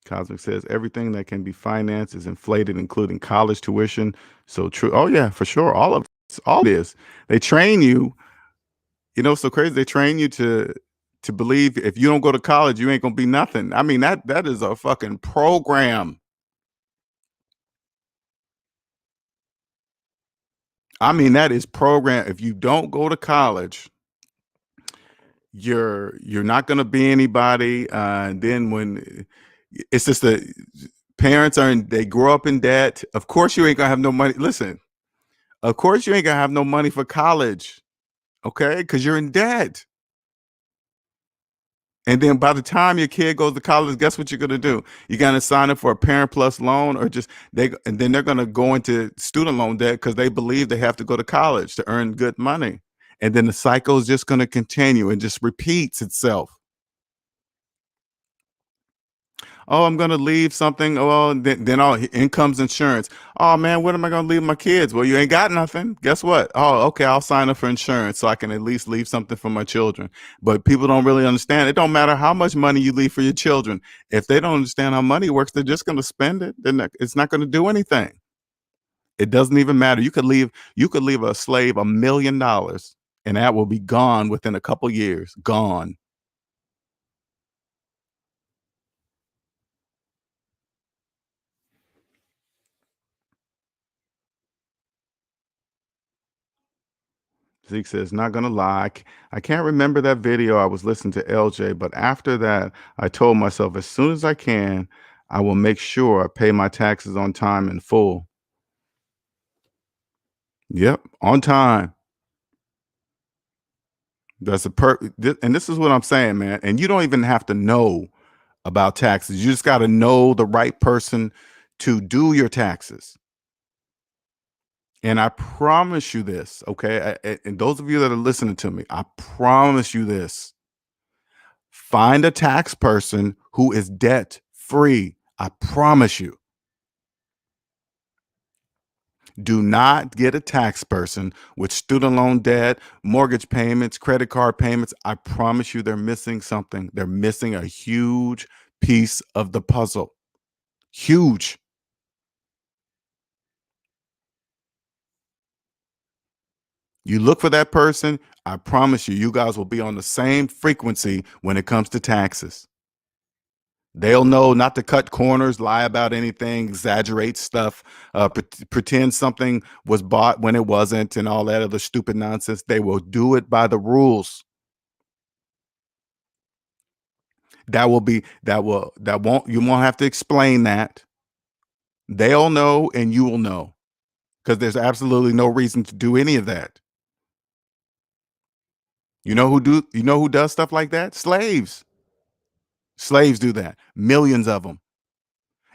[SPEAKER 1] Cosmic says everything that can be financed is inflated, including college tuition. So true. Oh yeah, for sure. All this. They train you. You know, so crazy. They train you to believe if you don't go to college, you ain't gonna be nothing. I mean, that is a fucking program. I mean, that is program. If you don't go to college, you're not gonna be anybody. And then when it's just the parents they grow up in debt. Of course, you ain't gonna have no money. Listen, of course, you ain't gonna have no money for college, okay? Because you're in debt. And then by the time your kid goes to college, guess what you're gonna do? You're gonna sign up for a Parent Plus loan, or just and then they're gonna go into student loan debt because they believe they have to go to college to earn good money. And then the cycle is just gonna continue and just repeats itself. Oh, I'm going to leave something. Oh, well, then all income's insurance. Oh man, what am I going to leave my kids? Well, you ain't got nothing. Guess what? Oh, okay, I'll sign up for insurance so I can at least leave something for my children. But people don't really understand. It don't matter how much money you leave for your children. If they don't understand how money works, they're just going to spend it. It's not going to do anything. It doesn't even matter. You could leave a slave $1 million and that will be gone within a couple years. Gone. Zeke says, not gonna lie, I can't remember that video. I was listening to LJ, but after that, I told myself as soon as I can, I will make sure I pay my taxes on time in full. Yep, on time. That's and this is what I'm saying, man. And you don't even have to know about taxes. You just got to know the right person to do your taxes. And I promise you this, okay? And those of you that are listening to me, I promise you this. Find a tax person who is debt free. I promise you. Do not get a tax person with student loan debt, mortgage payments, credit card payments. I promise you they're missing something. They're missing a huge piece of the puzzle. Huge. You look for that person, I promise you, you guys will be on the same frequency when it comes to taxes. They'll know not to cut corners, lie about anything, exaggerate stuff, pretend something was bought when it wasn't, and all that other stupid nonsense. They will do it by the rules. That won't, you won't have to explain that. They'll know and you will know, because there's absolutely no reason to do any of that. You know who does stuff like that? Slaves. Slaves do that. Millions of them.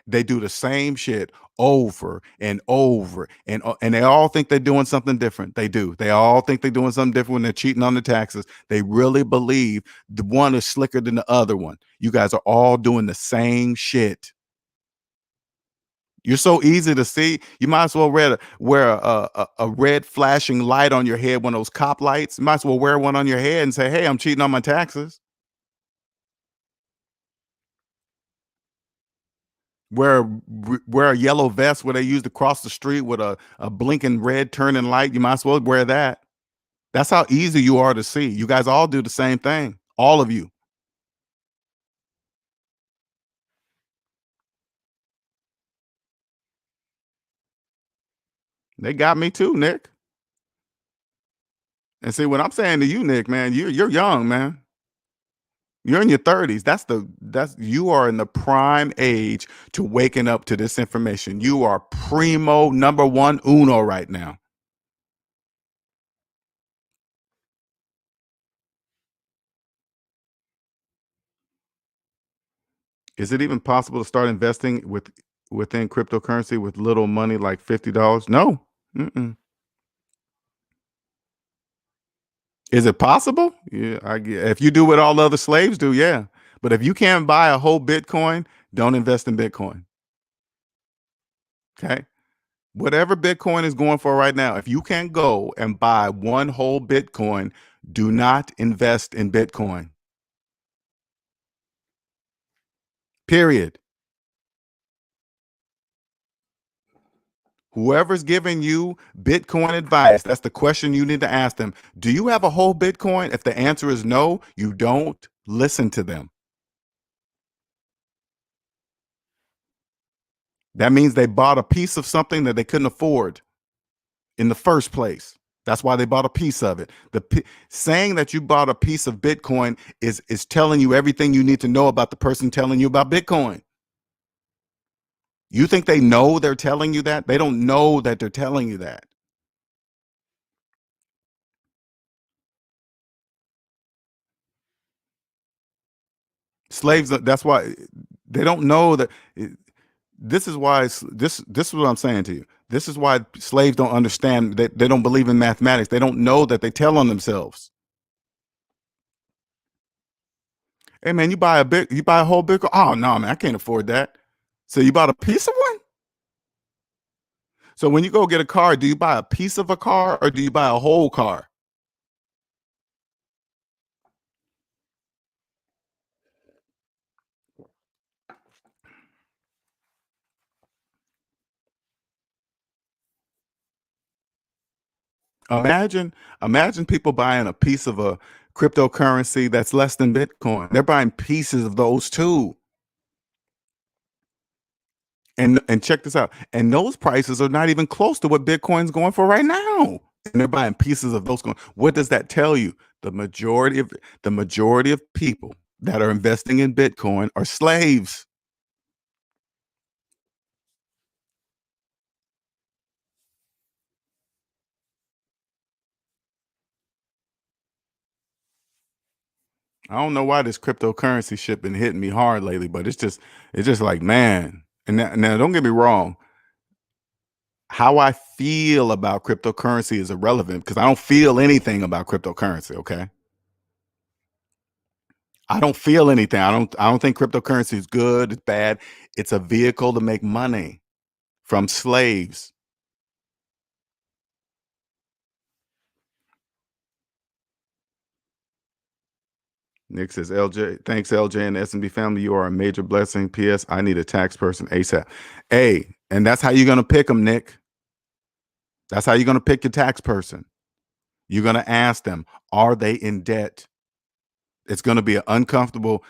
[SPEAKER 1] They do the same shit over and over, and they all think they're doing something different. They do. They all think they're doing something different when they're cheating on the taxes. They really believe the one is slicker than the other one. You guys are all doing the same shit. You're so easy to see. You might as well wear a red flashing light on your head, one of those cop lights. You might as well wear one on your head and say, "Hey, I'm cheating on my taxes." Wear wear a yellow vest where they used to cross the street with a blinking red turning light. You might as well wear that. That's how easy you are to see. You guys all do the same thing. All of you. They got me too, Nick. And see what I'm saying to you, Nick, man, you're young, man. You're in your 30s. That's you are in the prime age to waking up to this information. You are primo number one uno right now. Is it even possible to start investing within cryptocurrency with little money like $50? No. Mm-mm. Is it possible? Yeah, if you do what all the other slaves do, yeah. But if you can't buy a whole Bitcoin, don't invest in Bitcoin. Okay. Whatever Bitcoin is going for right now, if you can't go and buy one whole Bitcoin, do not invest in Bitcoin. Period. Whoever's giving you Bitcoin advice, that's the question you need to ask them. Do you have a whole Bitcoin? If the answer is no, you don't listen to them. That means they bought a piece of something that they couldn't afford in the first place. That's why they bought a piece of it. Saying that you bought a piece of Bitcoin is telling you everything you need to know about the person telling you about Bitcoin. You think they know they're telling you that? They don't know that they're telling you that. Slaves, that's why they don't know that. This is why this is what I'm saying to you. This is why slaves don't understand that they don't believe in mathematics. They don't know that they tell on themselves. Hey man, you buy a whole Bitcoin. Oh no, man, I can't afford that. So you bought a piece of one? So when you go get a car, do you buy a piece of a car or do you buy a whole car? Imagine, imagine people buying a piece of a cryptocurrency that's less than Bitcoin. They're buying pieces of those too. And check this out. And those prices are not even close to what Bitcoin's going for right now. And they're buying pieces of those coins. What does that tell you? The majority of people that are investing in Bitcoin are slaves. I don't know why this cryptocurrency shit been hitting me hard lately, but it's just like, man. And now don't get me wrong. How I feel about cryptocurrency is irrelevant because I don't feel anything about cryptocurrency. Okay. I don't feel anything. I don't think cryptocurrency is good, it's bad. It's a vehicle to make money from slaves. Nick says, LJ, thanks, LJ and S&B family. You are a major blessing. P.S. I need a tax person ASAP. Hey, and that's how you're gonna pick them, Nick. That's how you're gonna pick your tax person. You're going to ask them, are they in debt? It's going to be an uncomfortable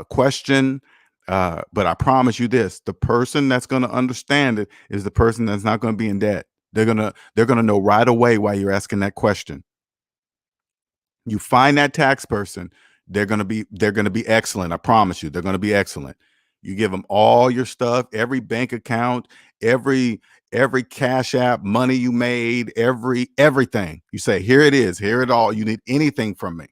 [SPEAKER 1] question. But I promise you this, the person that's going to understand it is the person that's not going to be in debt. They're going to know right away why you're asking that question. You find that tax person, they're going to be excellent. I promise you, they're going to be excellent. You give them all your stuff, every bank account, every cash app, money you made, everything. You say, here it is, here it all. You need anything from me.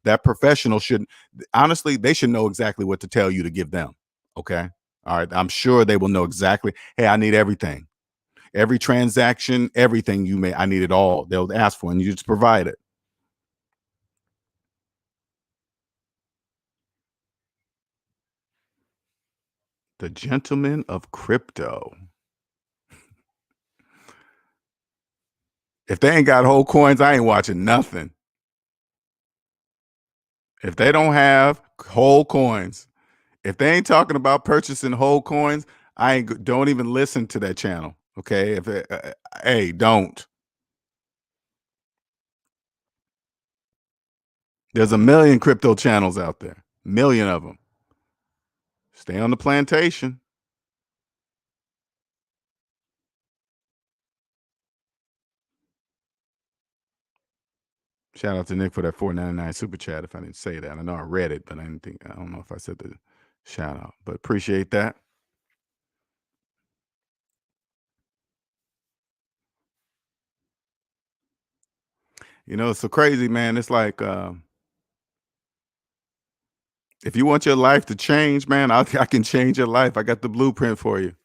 [SPEAKER 1] That professional should honestly, they should know exactly what to tell you to give them. Okay. All right. I'm sure they will know exactly. Hey, I need everything. Every transaction, everything you may, I need it all. They'll ask for, and you just provide it. The gentleman of crypto. If they ain't got whole coins, I ain't watching nothing. If they don't have whole coins, if they ain't talking about purchasing whole coins, don't even listen to that channel. Okay, hey, don't. There's a million crypto channels out there, million of them. Stay on the plantation. Shout out to Nick for that $4.99 super chat. If I didn't say that, I know I read it, but I don't know if I said the shout out, but appreciate that. It's so crazy, man. It's like, if you want your life to change, man, I can change your life. I got the blueprint for you.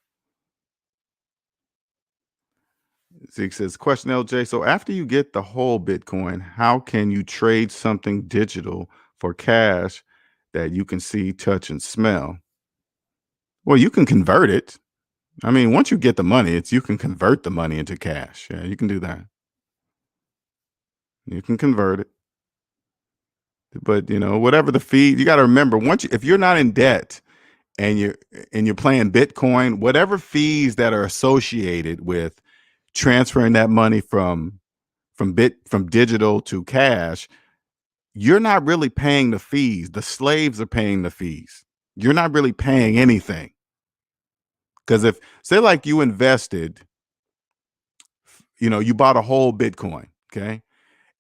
[SPEAKER 1] Zeke says, question LJ. So after you get the whole Bitcoin, how can you trade something digital for cash that you can see, touch, and smell? Well, you can convert it. I mean, once you get the money, you can convert the money into cash. Yeah, you can do that. You can convert it. But whatever the fee, you got to remember, if you're not in debt and you're playing Bitcoin, whatever fees that are associated with transferring that money from digital to cash, you're not really paying the fees. The slaves are paying the fees. You're not really paying anything. Because if, say, like you invested, you bought a whole Bitcoin, okay?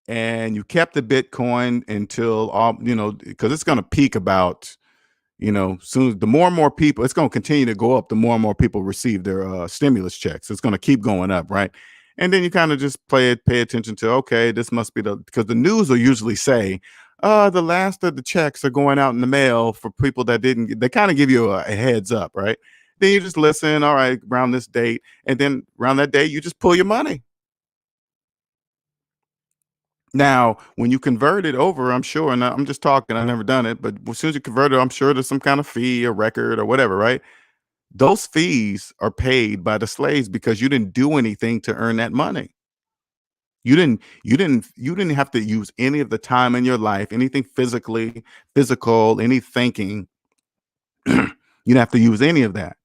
[SPEAKER 1] And you kept the Bitcoin until because it's going to peak about, soon. The more and more people, it's going to continue to go up. The more and more people receive their stimulus checks. It's going to keep going up, right? And then you kind of just pay attention to, okay, this must be because the news will usually say, the last of the checks are going out in the mail for people that didn't. They kind of give you a heads up, right? Then you just listen. All right, around this date, and then around that date, you just pull your money. Now, when you convert it over, I'm sure, and I'm just talking, I've never done it, but as soon as you convert it, I'm sure there's some kind of fee or record or whatever, right? Those fees are paid by the slaves because you didn't do anything to earn that money. You didn't have to use any of the time in your life, anything physical, any thinking. You don't have to use any of that.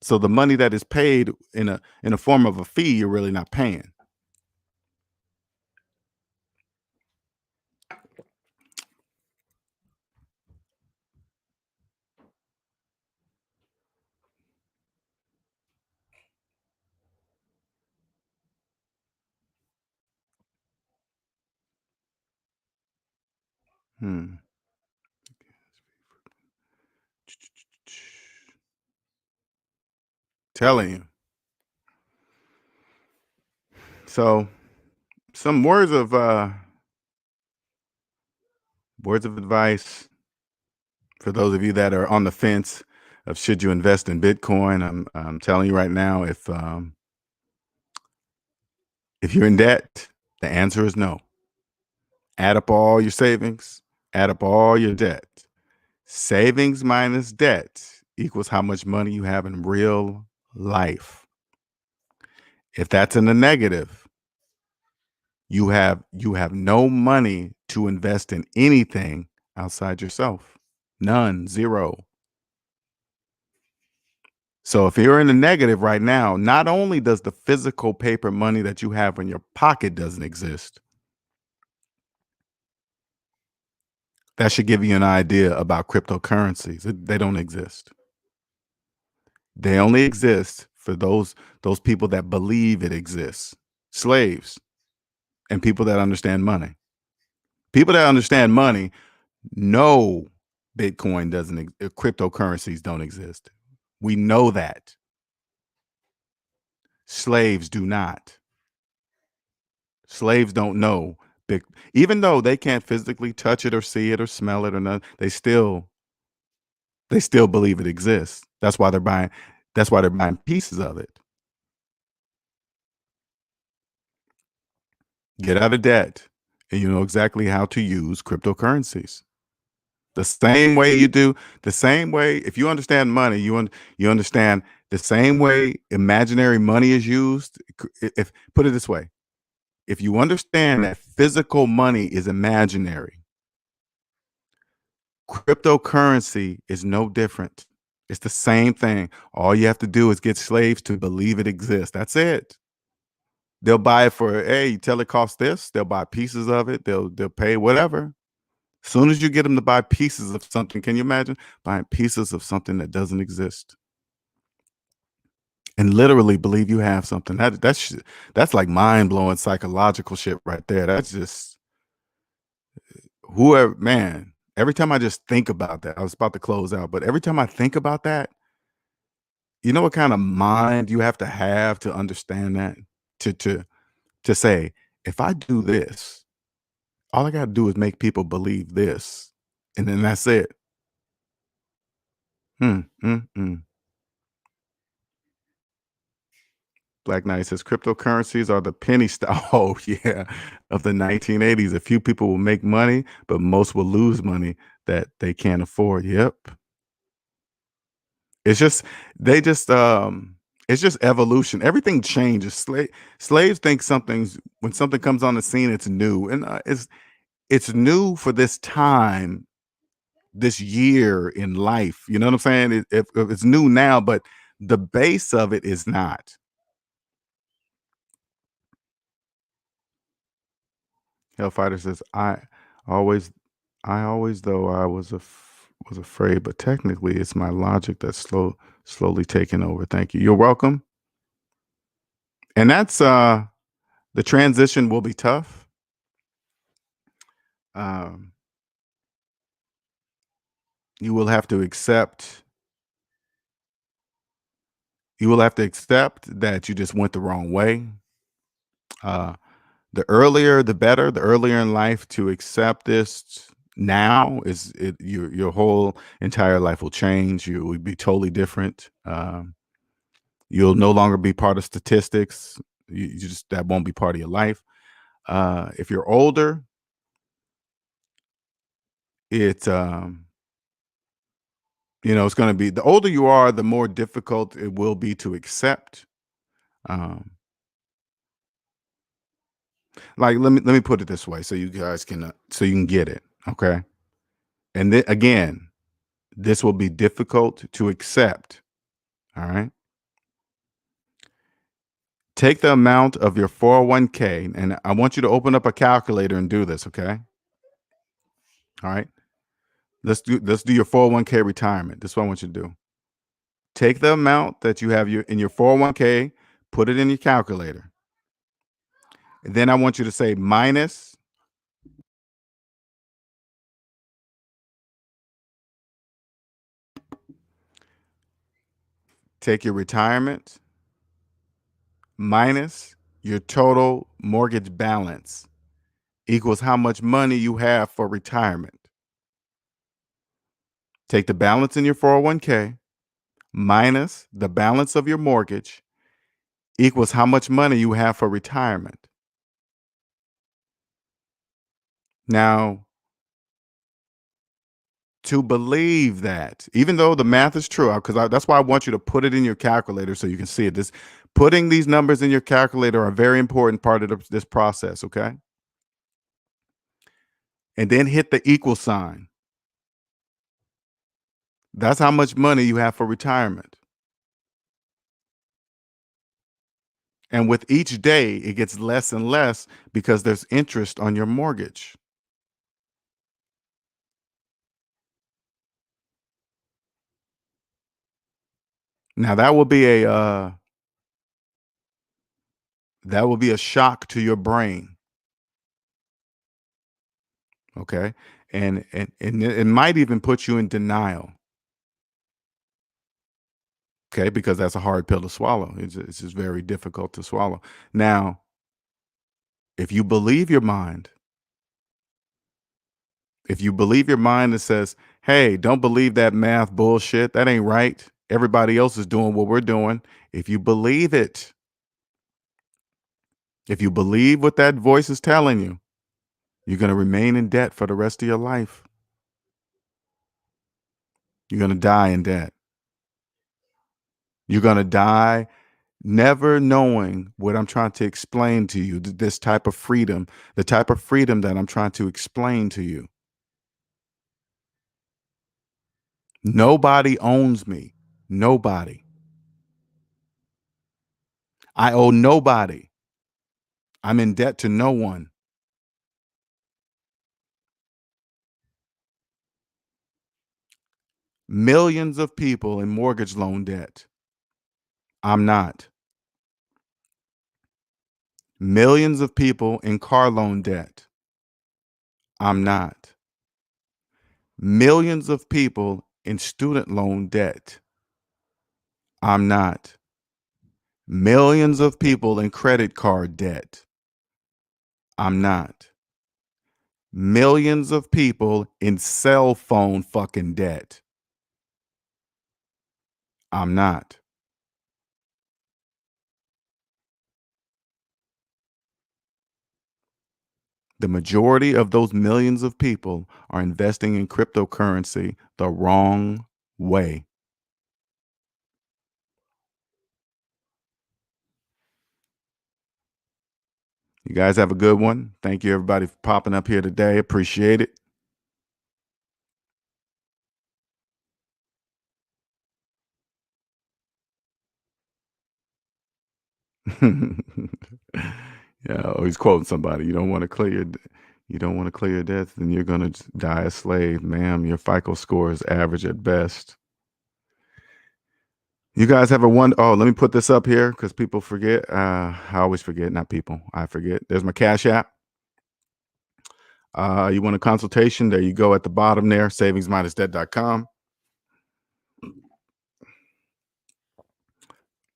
[SPEAKER 1] So the money that is paid in a form of a fee, you're really not paying. Hmm. Telling you. So some words of advice for those of you that are on the fence of should you invest in Bitcoin. I'm telling you right now, if you're in debt, the answer is no. Add up all your savings, add up all your debt. Savings minus debt equals how much money you have in real life. If that's in the negative, you have no money to invest in anything outside yourself. None, zero. So if you're in the negative right now, not only does the physical paper money that you have in your pocket doesn't exist, that should give you an idea about cryptocurrencies. They don't exist. They only exist for those people that believe it exists. Slaves and people that understand money. People that understand money know Bitcoin cryptocurrencies don't exist. We know that. Slaves do not. Slaves don't know big, even though they can't physically touch it or see it or smell it or nothing, they still believe it exists. That's why they're buying pieces of it. Get out of debt, and you know exactly how to use cryptocurrencies. The same way you do, the same way if you understand money, you understand the same way imaginary money is used. If put it this way, if you understand that physical money is imaginary, cryptocurrency is no different. It's the same thing. All you have to do is get slaves to believe it exists. That's it. They'll buy it for, hey, you tell it costs this, they'll buy pieces of it, they'll pay whatever. As soon as you get them to buy pieces of something, can you imagine buying pieces of something that doesn't exist and literally believe you have something? That's like mind-blowing psychological shit right there. That's just whoever, man, every time I just think about that, I was about to close out, but every time I think about that, you know what kind of mind you have to understand that? To to to say, if I do this, all I gotta do is make people believe this, and then that's it. Mm. Black Knight says cryptocurrencies are the penny stock. Oh yeah, of the 1980s. A few people will make money, but most will lose money that they can't afford. Yep. It's just they just it's just evolution. Everything changes. Slaves think something's when something comes on the scene, it's new, and it's new for this time, this year in life. You know what I'm saying? If it's new now, but the base of it is not. Hellfighter says, always, I always though I was afraid, but technically it's my logic that's slowly taking over. Thank you. You're welcome. And that's the transition will be tough. Um, you will have to accept. You will have to accept that you just went the wrong way. Uh, the earlier, the better. The earlier in life to accept this now is it. Your whole entire life will change. You will be totally different. You'll no longer be part of statistics. You just that won't be part of your life. If you're older, it it's going to be the older you are, the more difficult it will be to accept. Um, like let me put it this way, so you guys can so you can get it, okay? And then again, this will be difficult to accept. All right. Take the amount of your 401k, and I want you to open up a calculator and do this, okay? All right. Let's do your 401k retirement. This is what I want you to do. Take the amount that you have in your 401k, put it in your calculator. And then I want you to say minus, take your retirement, minus your total mortgage balance equals how much money you have for retirement. Take the balance in your 401k minus the balance of your mortgage equals how much money you have for retirement. Now, to believe that, even though the math is true, because that's why I want you to put it in your calculator so you can see it. Putting these numbers in your calculator are a very important part of this process, okay? And then hit the equal sign. That's how much money you have for retirement. And with each day, it gets less and less because there's interest on your mortgage. Now that will be a shock to your brain. Okay. And it might even put you in denial. Okay, because that's a hard pill to swallow. It's just very difficult to swallow. Now, if you believe your mind, if you believe your mind that says, hey, don't believe that math bullshit, that ain't right. Everybody else is doing what we're doing. If you believe it, if you believe what that voice is telling you, you're going to remain in debt for the rest of your life. You're going to die in debt. You're going to die never knowing what I'm trying to explain to you, this type of freedom, the type of freedom that I'm trying to explain to you. Nobody owns me. Nobody. I owe nobody. I'm in debt to no one. Millions of people in mortgage loan debt. I'm not. Millions of people in car loan debt. I'm not. Millions of people in student loan debt. I'm not. Millions of people in credit card debt. I'm not. Millions of people in cell phone fucking debt. I'm not. The majority of those millions of people are investing in cryptocurrency the wrong way. You guys have a good one. Thank you, everybody, for popping up here today. Appreciate it. Yeah, always quoting somebody. You don't want to clear your debts, then you're gonna die a slave, ma'am. Your FICO score is average at best. You guys have a one. Oh, let me put this up here because people forget. I always forget, not people. I forget. There's my Cash App. You want a consultation? There you go at the bottom there, SavingsMinusDebt.com.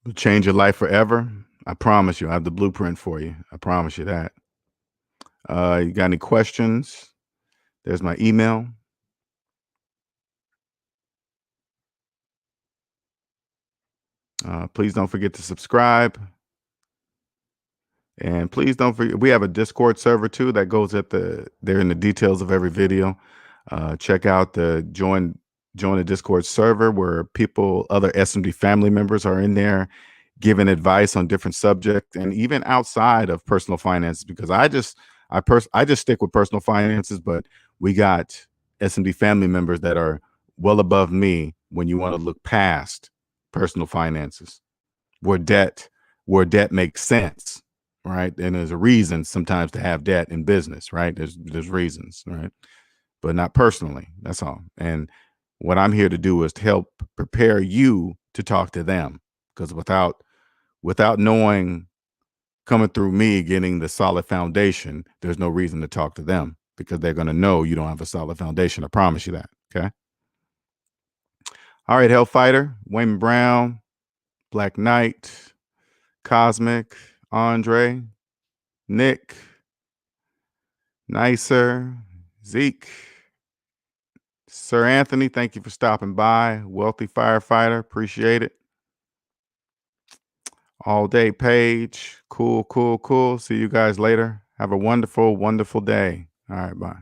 [SPEAKER 1] It'll change your life forever. I promise you. I have the blueprint for you. I promise you that. You got any questions? There's my email. Please don't forget to subscribe. And please don't forget, we have a Discord server too that goes there in the details of every video. Check out join the Discord server where other SMD family members are in there giving advice on different subjects and even outside of personal finances, because I just stick with personal finances, but we got SMD family members that are well above me when you want to look past personal finances, where debt makes sense, right? And there's a reason sometimes to have debt in business, right? There's reasons, right? But not personally. That's all. And what I'm here to do is to help prepare you to talk to them, because without knowing, coming through me, getting the solid foundation, there's no reason to talk to them because they're going to know you don't have a solid foundation. I promise you that. Okay. All right, Hellfighter, Wayman Brown, Black Knight, Cosmic, Andre, Nick, Nicer, Zeke, Sir Anthony, thank you for stopping by. Wealthy Firefighter, appreciate it. All Day Page, cool, cool, cool. See you guys later. Have a wonderful, wonderful day. All right, bye.